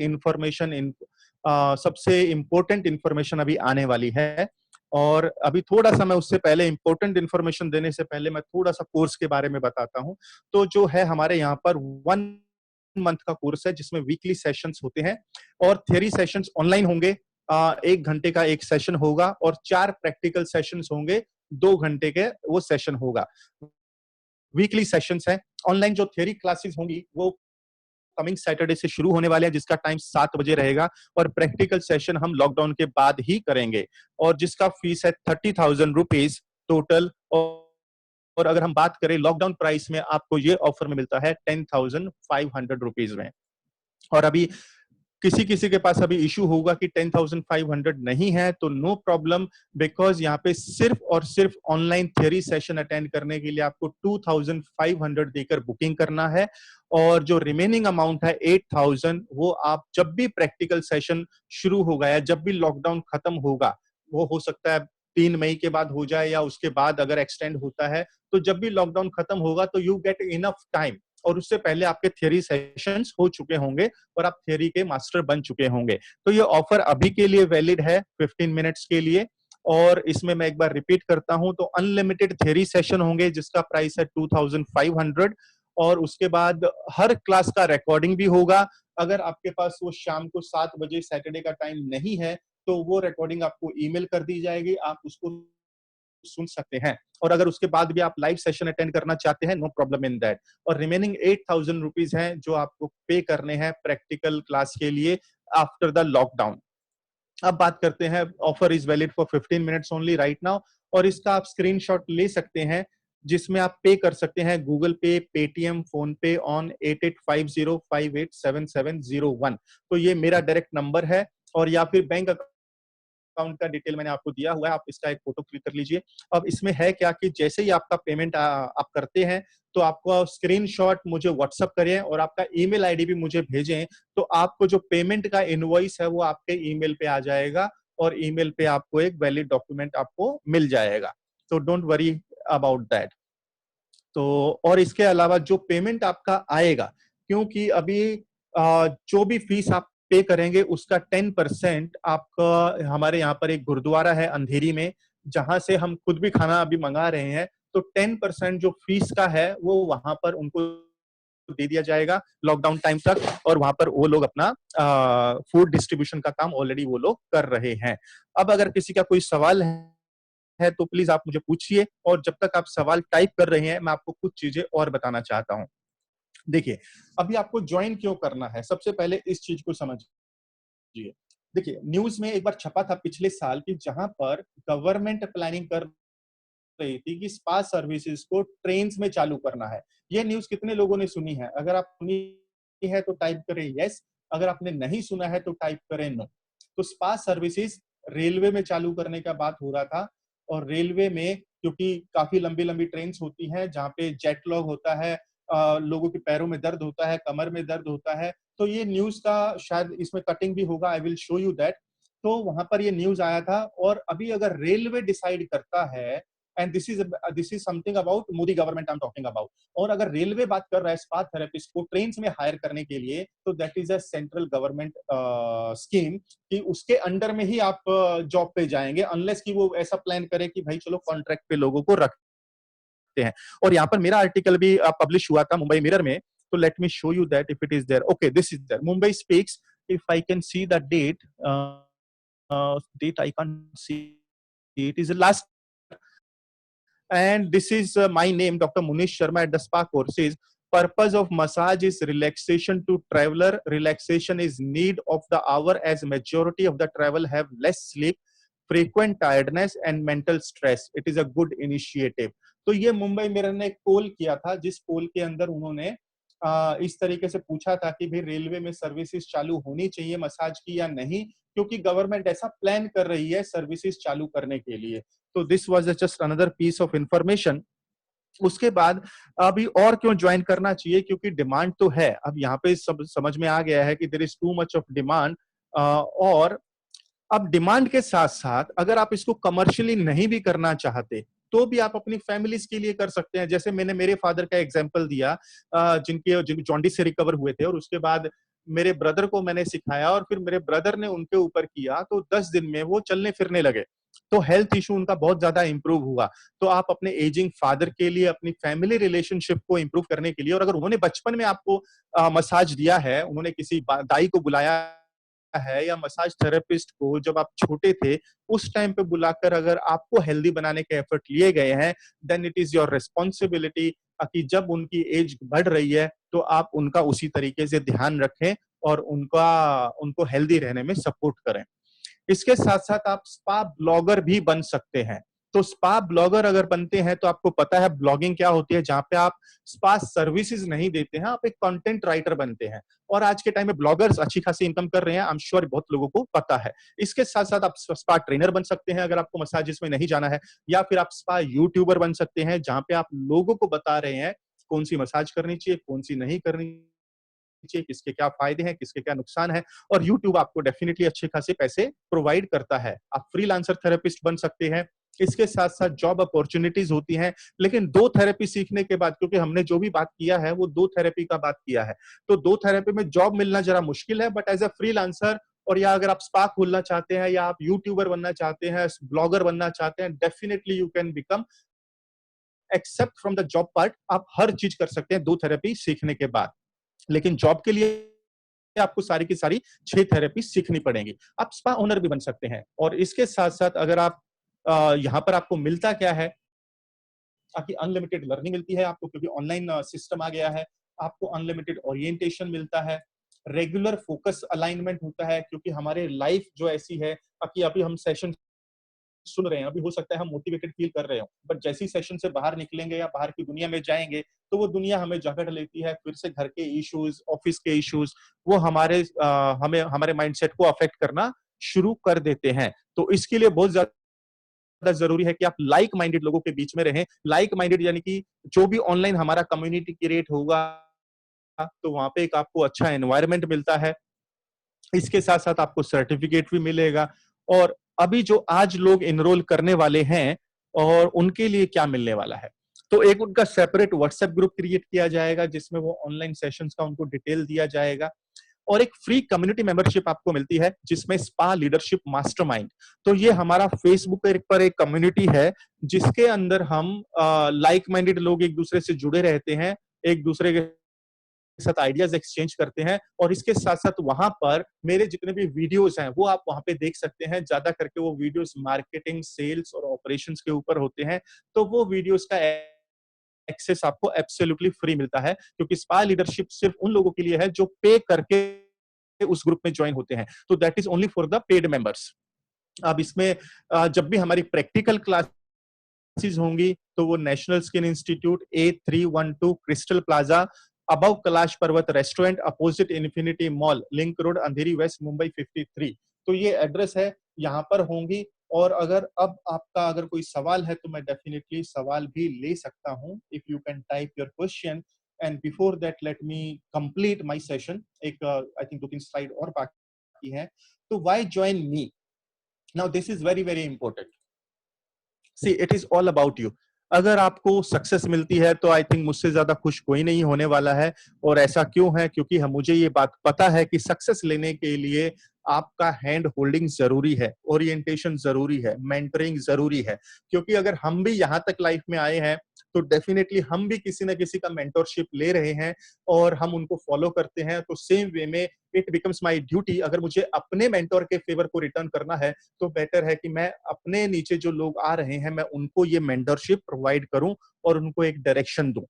इंपॉर्टेंट इंफॉर्मेशन अभी आने वाली है। और अभी थोड़ा सा मैं उससे पहले इंपॉर्टेंट इंफॉर्मेशन देने से पहले मैं थोड़ा सा कोर्स के बारे में बताता हूं। तो जो है हमारे यहाँ पर 1 मंथ का कोर्स है, जिसमें वीकली सेशंस होते हैं, और थ्योरी सेशंस ऑनलाइन होंगे। 1 घंटे का एक सेशन होगा और 4 प्रैक्टिकल सेशंस होंगे, 2 घंटे के वो सेशन होगा। वीकली सेशंस है। ऑनलाइन जो थ्योरी क्लासेस होंगी वो कमिंग सैटरडे से शुरू होने वाले हैं, जिसका टाइम 7 बजे रहेगा, और प्रैक्टिकल सेशन हम लॉकडाउन के बाद ही करेंगे, और जिसका फीस है 30,000 रुपीज टोटल। और अगर हम बात करें लॉकडाउन प्राइस में, आपको ये ऑफर में मिलता है 10,500 रुपीज में। और अभी किसी किसी के पास अभी इशू होगा कि 10,500 नहीं है, तो नो प्रॉब्लम, बिकॉज यहाँ पे सिर्फ और सिर्फ ऑनलाइन थियरी सेशन अटेंड करने के लिए आपको 2,500 देकर बुकिंग करना है। और जो रिमेनिंग अमाउंट है 8,000, वो आप जब भी प्रैक्टिकल सेशन शुरू होगा या जब भी लॉकडाउन खत्म होगा, वो हो सकता है 3 मई के बाद हो जाए या उसके बाद अगर एक्सटेंड होता है, तो जब भी लॉकडाउन खत्म होगा तो यू गेट इनफ टाइम, और उससे पहले आपके थियरी सेशंस हो चुके होंगे और आप थियरी के मास्टर बन चुके होंगे। तो ये ऑफर अभी के लिए वैलिड है 15 मिनट्स के लिए। और इसमें मैं एक बार रिपीट करता हूं, तो अनलिमिटेड थियरी सेशन होंगे जिसका प्राइस है 2,500, और उसके बाद हर क्लास का रिकॉर्डिंग भी होगा। अगर आपके पास वो शाम को 7 बजे सैटरडे का टाइम नहीं है, तो वो रिकॉर्डिंग आपको ईमेल कर दी जाएगी, आप उसको सुन सकते हैं। और अगर उसके बाद भी आप लाइव सेशन अटेंड करना चाहते हैं, नो प्रॉब्लम इन दैट। और रिमेनिंग 8,000 रुपीज हैं जो आपको पे करने हैं प्रैक्टिकल क्लास के लिए आफ्टर द लॉकडाउन। अब बात करते हैं, offer is valid for 15 minutes only right now, और इसका आप स्क्रीनशॉट ले सकते हैं जिसमें आप पे कर सकते हैं गूगल पे, पेटीएम, फोन पे ऑन 8850587701। तो ये मेरा डायरेक्ट नंबर है, और या फिर बैंक अकाउंट का डिटेल मैंने आपको दिया हुआ है, आप इसका एक फोटो क्लिक कर लीजिए। अब इसमें है क्या कि जैसे ही आपका पेमेंट आप करते हैं तो आपको स्क्रीनशॉट मुझे व्हाट्सएप करें और आपका ईमेल आईडी भी मुझे भेजें, तो आपको जो पेमेंट का इनवॉइस है वो आपके ईमेल पे आ जाएगा, और ईमेल पे आपको एक वैलिड डॉक्यूमेंट आपको मिल जाएगा। तो डोंट वरी अबाउट दैट। तो और इसके अलावा जो पेमेंट आपका आएगा, क्योंकि अभी जो भी फीस आप पे करेंगे उसका 10% आपका, हमारे यहाँ पर एक गुरुद्वारा है अंधेरी में जहां से हम खुद भी खाना अभी मंगा रहे हैं, तो 10% जो फीस का है वो वहां पर उनको दे दिया जाएगा लॉकडाउन टाइम तक, और वहां पर वो लोग अपना फूड डिस्ट्रीब्यूशन का काम ऑलरेडी वो लोग कर रहे हैं। अब अगर किसी का कोई सवाल है तो प्लीज आप मुझे पूछिए, और जब तक आप सवाल टाइप कर रहे हैं मैं आपको कुछ चीजें और बताना चाहता हूं। देखिए, अभी आपको ज्वाइन क्यों करना है, सबसे पहले इस चीज को समझिए। देखिए, न्यूज में एक बार छपा था पिछले साल की, जहां पर गवर्नमेंट प्लानिंग कर रही थी कि स्पा सर्विसेज को ट्रेन्स में चालू करना है। ये न्यूज कितने लोगों ने सुनी है? अगर आप सुनी है तो टाइप करें यस, अगर आपने नहीं सुना है तो टाइप करें नो। तो स्पा सर्विसेज रेलवे में चालू करने का बात हो रहा था, और रेलवे में क्योंकि काफी लंबी लंबी ट्रेन होती हैं जहाँ पे जेट लॉग होता है, लोगों के पैरों में दर्द होता है, कमर में दर्द होता है, तो ये न्यूज का शायद इसमें कटिंग भी होगा, I will show you that. तो वहां पर ये न्यूज आया था, और अभी अगर रेलवे डिसाइड करता है, and this is something about Modi government I am talking about, और अगर रेलवे बात कर रहा है स्पा थेरेपिस्ट को ट्रेन में हायर करने के लिए, तो that is a central government scheme, कि उसके अंडर में ही आप जॉब पे जाएंगे, अनलेस कि वो ऐसा प्लान करे कि भाई चलो कॉन्ट्रैक्ट पे लोगों को रखते हैं। और यहाँ पर मेरा आर्टिकल भी पब्लिश हुआ था मुंबई मिरर में, तो let me show you that if it is there. Okay, this is there, Mumbai speaks, if I can see the date I can't see, it is last, and this is my name, Dr. Munish Sharma at the Spa Courses. Purpose of massage is relaxation to traveler. Relaxation is need of the hour, as majority of the travel have less sleep, frequent tiredness and mental stress. It is a good initiative. तो ये Mumbai mirror ने एक पोल किया था, जिस पोल के अंदर उन्होंने इस तरीके से पूछा था कि भाई रेलवे में सर्विसेज चालू होनी चाहिए मसाज की या नहीं, क्योंकि गवर्नमेंट ऐसा प्लान कर रही है सर्विसेज चालू करने के लिए। तो this was just another piece of information. उसके बाद अभी और क्यों ज्वाइन करना चाहिए, क्योंकि डिमांड तो है। अब यहाँ पे सब समझ में आ गया है कि there is too much of demand, और अब डिमांड के साथ साथ अगर आप इसको कमर्शियली नहीं भी करना चाहते तो भी आप अपनी फैमिलीज के लिए कर सकते हैं। जैसे मैंने मेरे फादर का एग्जांपल दिया, जिनके जॉन्डिस से रिकवर हुए थे, और उसके बाद मेरे ब्रदर को मैंने सिखाया, और फिर मेरे ब्रदर ने उनके ऊपर किया, तो 10 दिन में वो चलने फिरने लगे, तो हेल्थ इशू उनका बहुत ज्यादा इंप्रूव हुआ। तो आप अपने एजिंग फादर के लिए, अपनी फैमिली रिलेशनशिप को इंप्रूव करने के लिए, और अगर उन्होंने बचपन में आपको मसाज दिया है, उन्होंने किसी दाई को बुलाया है, या मसाज थेरेपिस्ट को जब आप छोटे थे उस टाइम पे बुलाकर अगर आपको हेल्दी बनाने के एफर्ट लिए गए हैं, then it is your responsibility कि जब उनकी एज बढ़ रही है तो आप उनका उसी तरीके से ध्यान रखें और उनको हेल्दी रहने में सपोर्ट करें। इसके साथ साथ आप स्पा ब्लॉगर भी बन सकते हैं। तो स्पा ब्लॉगर अगर बनते हैं तो आपको पता है ब्लॉगिंग क्या होती है, जहां पे आप स्पा सर्विसेज नहीं देते हैं, आप एक कंटेंट राइटर बनते हैं। और आज के टाइम में ब्लॉगर्स अच्छी खासी इनकम कर रहे हैं, आई एम श्योर बहुत लोगों को पता है। इसके साथ साथ आप स्पा ट्रेनर बन सकते हैं अगर आपको मसाजेस में नहीं जाना है, या फिर आप स्पा यूट्यूबर बन सकते हैं, जहां पे आप लोगों को बता रहे हैं कौन सी मसाज करनी चाहिए, कौन सी नहीं करनी चाहिए, किसके क्या फायदे हैं, किसके क्या नुकसान है। और YouTube आपको डेफिनेटली अच्छे खासे पैसे प्रोवाइड करता है। आप फ्रीलांसर थेरेपिस्ट बन सकते हैं। इसके साथ साथ जॉब अपॉर्चुनिटीज होती हैं, लेकिन दो थेरेपी सीखने के बाद, क्योंकि हमने जो भी बात किया है वो दो थेरेपी का बात किया है, तो दो थेरेपी में जॉब मिलना जरा मुश्किल है, बट एज अ फ्रीलांसर, और या अगर आप स्पा खोलना चाहते हैं, या आप यूट्यूबर बनना चाहते हैं, ब्लॉगर बनना चाहते हैं, definitely you can become, except from the job part, आप हर चीज कर सकते हैं दो थेरेपी सीखने के बाद। लेकिन जॉब के लिए आपको सारी की सारी 6 थेरेपी सीखनी पड़ेंगी। आप स्पा ओनर भी बन सकते हैं। और इसके साथ साथ अगर आप यहाँ पर आपको मिलता क्या है, आपकी अनलिमिटेड लर्निंग मिलती है आपको, क्योंकि ऑनलाइन सिस्टम आ गया है। आपको अनलिमिटेड ओरिएंटेशन मिलता है, रेगुलर फोकस अलाइनमेंट होता है, क्योंकि हमारे लाइफ जो ऐसी है कि अभी हम सेशन सुन रहे हैं, अभी हो सकता है हम मोटिवेटेड फील कर रहे हो, बट जैसी सेशन से बाहर निकलेंगे या बाहर की दुनिया में जाएंगे तो वो दुनिया हमें जकड़ लेती है, फिर से घर के इश्यूज, ऑफिस के इश्यूज, वो हमें हमारे माइंडसेट को अफेक्ट करना शुरू कर देते हैं। तो इसके लिए बहुत ज्यादा जरूरी है कि आप लाइक माइंडेड लोगों के बीच में रहें। लाइक माइंडेड यानी कि जो भी ऑनलाइन हमारा कम्युनिटी क्रिएट होगा तो वहां पे एक आपको अच्छा एनवायरनमेंट मिलता है, इसके साथ साथ आपको सर्टिफिकेट भी मिलेगा। और अभी जो आज लोग एनरोल करने वाले हैं और उनके लिए क्या मिलने वाला है, तो एक उनका सेपरेट व्हाट्सएप ग्रुप क्रिएट किया जाएगा जिसमें वो ऑनलाइन सेशंस का उनको डिटेल दिया जाएगा, और एक फ्री कम्युनिटी मेंबरशिप आपको मिलती है जिसमें स्पा लीडरशिप मास्टरमाइंड। तो ये हमारा फेसबुक पर एक कम्युनिटी है जिसके अंदर हम लाइक माइंडेड लोग एक दूसरे से जुड़े रहते हैं, एक दूसरे के साथ आइडियाज एक्सचेंज करते हैं, और इसके साथ साथ वहां पर मेरे जितने भी वीडियोस हैं वो आप वहां पे देख सकते हैं। ज्यादा करके वो वीडियोस मार्केटिंग, सेल्स और ऑपरेशंस के ऊपर होते हैं, तो वो वीडियोस का एक्सेस आपको एब्सोल्युटली फ्री मिलता है, क्योंकि स्पा लीडरशिप सिर्फ उन लोगों के लिए है जो पे करके उस ग्रुप में ज्वाइन होते हैं, तो that is only for the paid members. अब इसमें जब भी हमारी प्रैक्टिकल क्लासेस होंगी तो वो National Skin Institute, A312 Crystal Plaza, above Kailash Parbat restaurant, opposite Infinity Mall, Link Road, Andheri West, Mumbai 53। तो ये एड्रेस है, यहाँ पर होंगी। और अगर अब आपका अगर कोई सवाल है तो मैं डेफिनेटली सवाल भी ले सकता हूँ, if you can type your question. And before that let me complete my session. एक आई थिंक 2-3 स्लाइड और बाकी है। तो why join me? Now this is very very important. See it is all about you. अगर आपको success मिलती है तो आई थिंक मुझसे ज्यादा खुश कोई नहीं होने वाला है। और ऐसा क्यों है? क्योंकि हम मुझे ये बात पता है कि सक्सेस लेने के लिए आपका हैंड होल्डिंग जरूरी है, ओरिएंटेशन जरूरी है, मेंटरिंग जरूरी है। क्योंकि अगर हम भी यहाँ तक लाइफ में आए हैं तो डेफिनेटली हम भी किसी ना किसी का मेंटरशिप ले रहे हैं और हम उनको फॉलो करते हैं। तो सेम वे में इट बिकम्स माई ड्यूटी, अगर मुझे अपने मेंटोर के फेवर को रिटर्न करना है तो बेटर है कि मैं अपने नीचे जो लोग आ रहे हैं मैं उनको ये मेंटरशिप प्रोवाइड करूं और उनको एक डायरेक्शन दूं।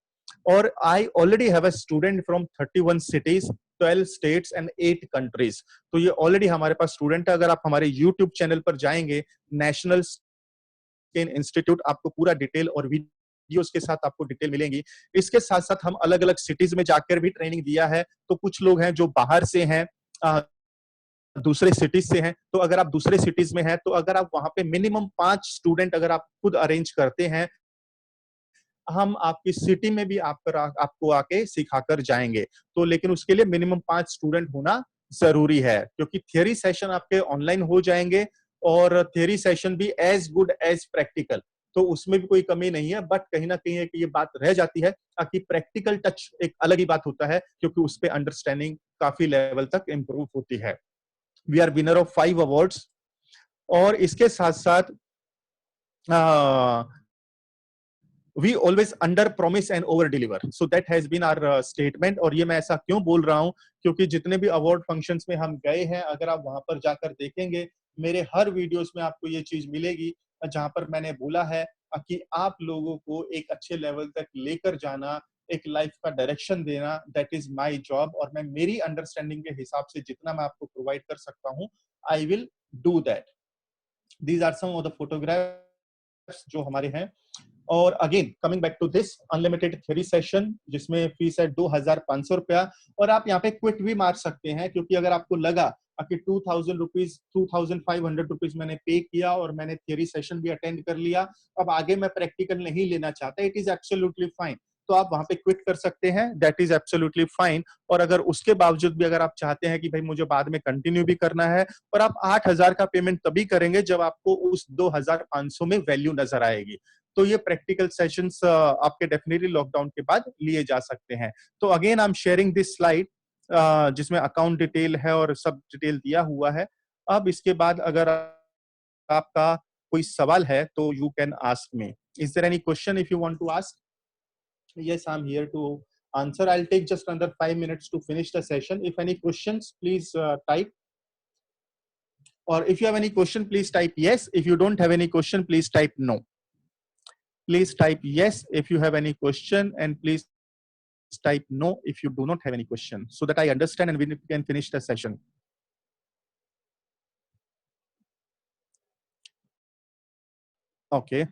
और I already have a student from 31 cities, 12 states and 8 countries. तो ये ऑलरेडी हमारे पास स्टूडेंट है। अगर आप हमारे यूट्यूब चैनल पर जाएंगे, नेशनल स्किन इंस्टीट्यूट, आपको पूरा डिटेल और वीडियोस के साथ आपको डिटेल मिलेंगी। इसके साथ साथ हम अलग अलग सिटीज में जाकर भी ट्रेनिंग दिया है। तो कुछ लोग हैं जो बाहर से हैं, दूसरे सिटीज से हैं। तो अगर आप दूसरे सिटीज में हैं तो अगर आप वहां पे मिनिमम 5 स्टूडेंट अगर आप खुद अरेंज करते हैं, हम आपकी सिटी में भी आपको आके सिखाकर जाएंगे। तो लेकिन उसके लिए मिनिमम 5 स्टूडेंट होना जरूरी है, क्योंकि थियरी सेशन आपके ऑनलाइन हो जाएंगे और थियरी सेशन भी एज गुड एज प्रैक्टिकल। तो उसमें भी कोई कमी नहीं है, बट कहीं ना कहीं एक ये बात रह जाती है कि प्रैक्टिकल टच एक अलग ही बात होता है, क्योंकि उस पर अंडरस्टैंडिंग काफी लेवल तक इंप्रूव होती है। We are winner of 5 awards. और इसके साथ साथ we always under promise and over deliver, so that has been our statement. और ये मैं ऐसा क्यों बोल रहा हूं? क्योंकि जितने भी अवार्ड फंक्शंस में हम गए हैं, अगर आप वहां पर जाकर देखेंगे मेरे हर वीडियोस में आपको ये चीज मिलेगी जहां पर मैंने बोला है कि आप लोगों को एक अच्छे लेवल तक लेकर जाना, एक लाइफ का डायरेक्शन देना, दैट इज माय जॉब। और मैं मेरी अंडरस्टैंडिंग के हिसाब से जितना मैं आपको प्रोवाइड कर सकता हूं, I will do that. These are some of the photographs जो हमारे हैं। और again coming back to this unlimited theory session, जिसमें फीस है 2500 रुपया। और आप यहाँ पे क्विट भी मार सकते हैं, क्योंकि अगर आपको लगा कि 2000 रुपीज, 2500 रुपीज मैंने पे किया और मैंने थियरी सेशन भी अटेंड कर लिया, अब आगे मैं प्रैक्टिकल नहीं लेना चाहता, इट इज एब्सोल्युटली फाइन। तो आप वहां पे क्विट कर सकते हैं, दैट इज एब्सोल्युटली फाइन। और अगर उसके बावजूद भी अगर आप चाहते हैं कि भाई मुझे बाद में कंटिन्यू भी करना है, और आप 8000 का पेमेंट तभी करेंगे जब आपको उस 2500 में वैल्यू नजर आएगी। तो ये प्रैक्टिकल सेशंस आपके डेफिनेटली लॉकडाउन के बाद लिए जा सकते हैं। तो again I am sharing this slide जिसमें अकाउंट डिटेल है और सब डिटेल दिया हुआ है। अब इसके बाद अगर आपका कोई सवाल है तो you can ask me. Is there any question if you want to ask? Yes, I'm here to answer. I'll take just under 5 minutes to finish the session. If any questions, please type. Or if you have any question, please type yes. If you don't have any question, please type no. Please type yes if you have any question, and please type no if you do not have any question, so that I understand and we can finish the session. Okay.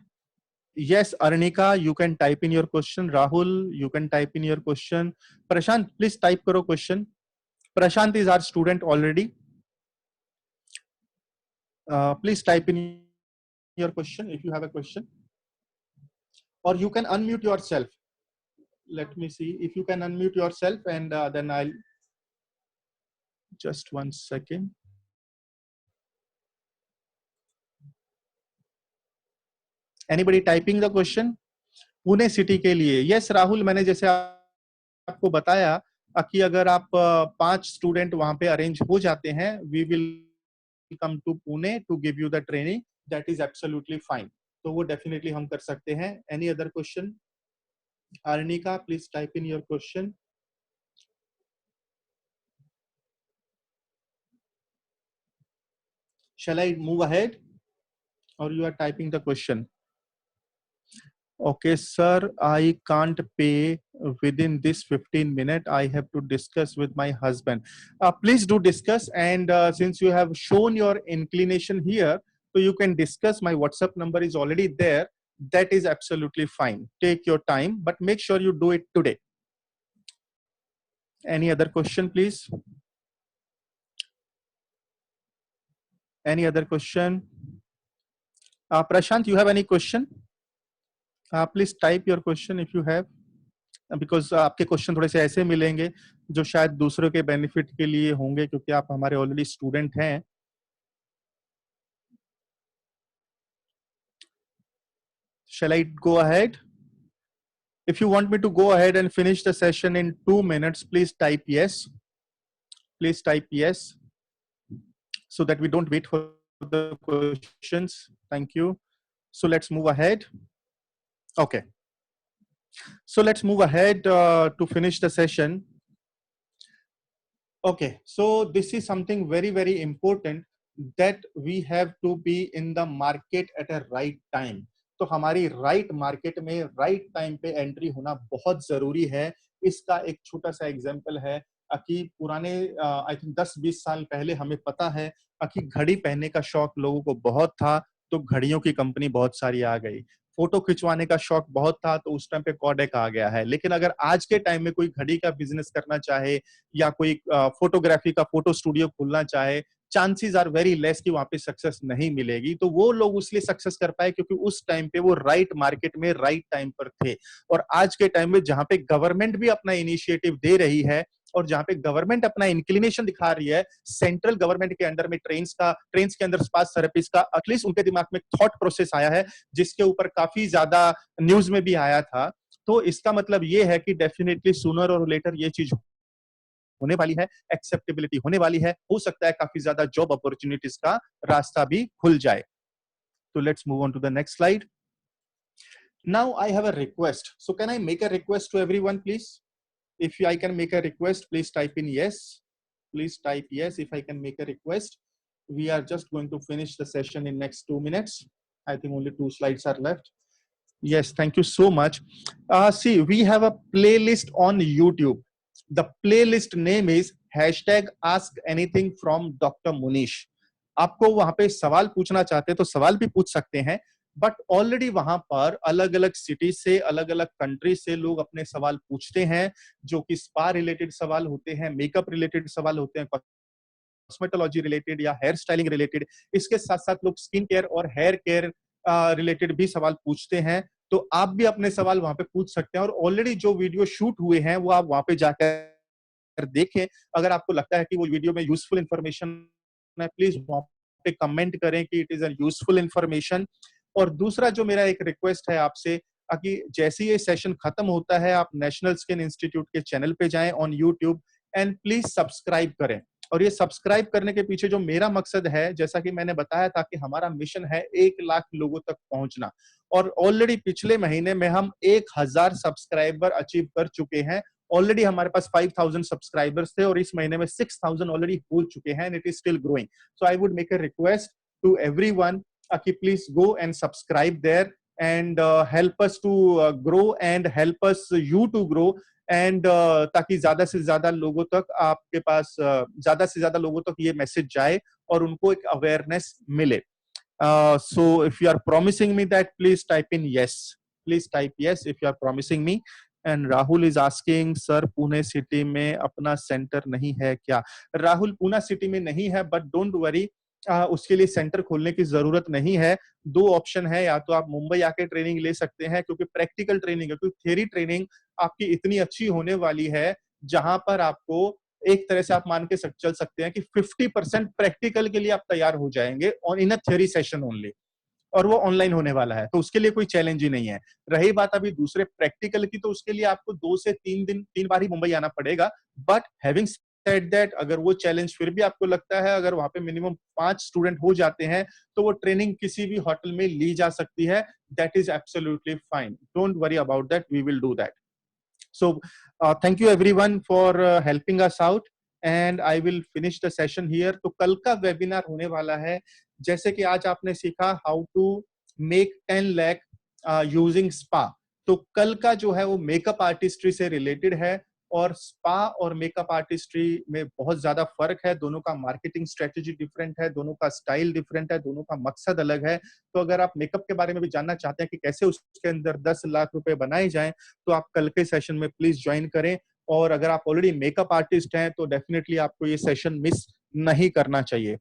Yes, Arnika, you can type in your question. Rahul, you can type in your question. Prashant, please type karo question. Prashant is our student already. Please type in your question if you have a question. Or you can unmute yourself. Let me see if you can unmute yourself, and then I'll just 1 second. Anybody typing the question? Pune city के लिए yes Rahul, मैंने जैसे आपको बताया कि अगर आप 5 student वहां पे अरेंज हो जाते हैं, we will come to Pune to give you the training, that is absolutely fine. तो वो डेफिनेटली हम कर सकते हैं. Any other question? Arnika, please type in your question. Shall I move ahead or you are typing the question? Okay, sir, I can't pay within this 15 minutes. I have to discuss with my husband. Please do discuss, and since you have shown your inclination here, so you can discuss. My WhatsApp number is already there. That is absolutely fine. Take your time, but make sure you do it today. Any other question, please? Any other question? Prashant, you have any question? Please type your question if you have, because आपके question थोड़े से ऐसे मिलेंगे जो शायद दूसरों के benefit के लिए होंगे, क्योंकि आप हमारे ऑलरेडी स्टूडेंट हैं. Shall I go ahead? If you want me to go ahead and finish the session in 2 minutes, please type yes. Please type yes, so that we don't wait for the questions. Thank you. So let's move ahead. Okay. So let's move ahead to finish the session. Okay, so this is something very, very important, that we have to be in the market at a right time. तो हमारी right market में right time पे entry होना बहुत जरूरी है. इसका एक छोटा सा एग्जांपल है कि पुराने आई थिंक 10-20 साल पहले हमें पता है कि घड़ी पहनने का शौक लोगों को बहुत था, तो घड़ियों की कंपनी बहुत सारी आ गई. फोटो खिंचवाने का शौक बहुत था, तो उस टाइम पे कोडेक आ गया है. लेकिन अगर आज के टाइम में कोई घड़ी का बिजनेस करना चाहे या कोई फोटोग्राफी का फोटो स्टूडियो खोलना चाहे, चांसेस आर वेरी लेस कि वहां पे सक्सेस नहीं मिलेगी. तो वो लोग उसलिए सक्सेस कर पाए क्योंकि उस टाइम पे वो राइट मार्केट में राइट टाइम पर थे. और आज के टाइम में जहां पे गवर्नमेंट भी अपना इनिशिएटिव दे रही है और जहां पे गवर्नमेंट अपना इंक्लिनेशन दिखा रही है, सेंट्रल गवर्नमेंट के अंडर में ट्रेन्स के अंदर स्पास थेरेपीज का एटलीस्ट उनके दिमाग में थॉट प्रोसेस आया है, जिसके ऊपर काफी ज्यादा न्यूज में भी आया था. तो इसका मतलब ये है कि डेफिनेटली सूनर और लेटर ये चीज होने वाली है, एक्सेप्टेबिलिटी होने वाली है. हो सकता है काफी ज्यादा जॉब अपॉर्चुनिटीज का रास्ता भी खुल जाए. तो let's move on to the next slide. Now I have a request. So can I make a request to everyone, please? If I can make a request, please type in yes. Please type yes if I can make a request. We are just going to finish the session in next 2 minutes. I think only 2 slides are left. Yes, thank you so much. See, we have a playlist on YouTube. The playlist name is #AskAnything from Dr. Munish. आपको वहां पे सवाल पूछना चाहते हैं तो सवाल भी पूछ सकते हैं, बट ऑलरेडी वहां पर अलग अलग सिटी से, अलग अलग कंट्री से लोग अपने सवाल पूछते हैं, जो कि स्पा रिलेटेड सवाल होते हैं, मेकअप रिलेटेड सवाल होते हैं, कॉस्मेटोलॉजी रिलेटेड या हेयर स्टाइलिंग रिलेटेड. इसके साथ साथ लोग स्किन केयर और हेयर केयर रिलेटेड भी सवाल पूछते हैं. तो आप भी अपने सवाल वहां पे पूछ सकते हैं, और ऑलरेडी जो वीडियो शूट हुए हैं वो आप वहां पे जाकर देखें. अगर आपको लगता है कि वो वीडियो में यूजफुल इंफॉर्मेशन है, प्लीज वहां पे कमेंट करें कि it is a useful information. और दूसरा जो मेरा एक रिक्वेस्ट है आपसे, कि जैसे ये सेशन खत्म होता है, आप नेशनल स्किन इंस्टीट्यूट के चैनल पे जाएं on YouTube, and please subscribe करें. और ये सब्सक्राइब करने के पीछे जो मेरा मकसद है, जैसा कि मैंने बताया था कि हमारा मिशन है 1 लाख लोगों तक पहुंचना, और ऑलरेडी पिछले महीने में हम 1000 सब्सक्राइबर अचीव कर चुके हैं. ऑलरेडी हमारे पास 5000 सब्सक्राइबर्स थे और इस महीने में 6000 ऑलरेडी हो चुके हैं, and it is still growing. So I would make a request to everyone कि please go and subscribe there and help us to grow and help us you to grow and ताकि ज्यादा से ज्यादा लोगों तक आपके पास ज्यादा से ज्यादा लोगों तक ये मैसेज जाए और उनको एक अवेयरनेस मिले. So if you are promising me that, please type in yes. Please type yes if you are promising me. And Rahul is asking, sir, Pune city में अपना सेंटर नहीं है क्या? राहुल, पुणे सिटी में नहीं है, but don't worry, उसके लिए सेंटर खोलने की जरूरत नहीं है. दो ऑप्शन है, या तो आप मुंबई आके ट्रेनिंग ले सकते हैं क्योंकि प्रैक्टिकल ट्रेनिंग है, क्योंकि थ्योरी ट्रेनिंग आपकी इतनी अच्छी होने वाली है जहां पर आपको एक तरह से आप मान के चल सकते हैं कि 50% प्रैक्टिकल के लिए आप तैयार हो जाएंगे on in a theory session only, और वो ऑनलाइन होने वाला है, तो उसके लिए कोई चैलेंज ही नहीं है. रही बात अभी दूसरे प्रैक्टिकल की, तो उसके लिए आपको 2 से 3 बार ही मुंबई आना पड़ेगा. बट हैविंग सेड दैट, अगर वो चैलेंज फिर भी आपको लगता है, अगर वहां पे मिनिमम 5 स्टूडेंट हो जाते हैं तो वो ट्रेनिंग किसी भी होटल में ली जा सकती है. That is absolutely fine. Don't worry about that, we will do that. So thank you everyone for helping us out, and I will finish the session here. तो कल का वेबिनार होने वाला है, जैसे कि आज आपने सीखा how to make 10 lakh using spa. तो कल का जो है वो मेकअप आर्टिस्ट्री से रिलेटेड है, और स्पा और मेकअप आर्टिस्ट्री में बहुत ज्यादा फर्क है. दोनों का मार्केटिंग स्ट्रेटेजी डिफरेंट है, दोनों का स्टाइल डिफरेंट है, दोनों का मकसद अलग है. तो अगर आप मेकअप के बारे में भी जानना चाहते हैं कि कैसे उसके अंदर 10 लाख रुपए बनाए जाएं, तो आप कल के सेशन में प्लीज ज्वाइन करें. और अगर आप ऑलरेडी मेकअप आर्टिस्ट हैं तो डेफिनेटली आपको ये सेशन मिस नहीं करना चाहिए.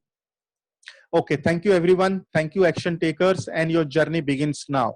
Okay, thank you everyone, thank you action takers, and your journey begins now.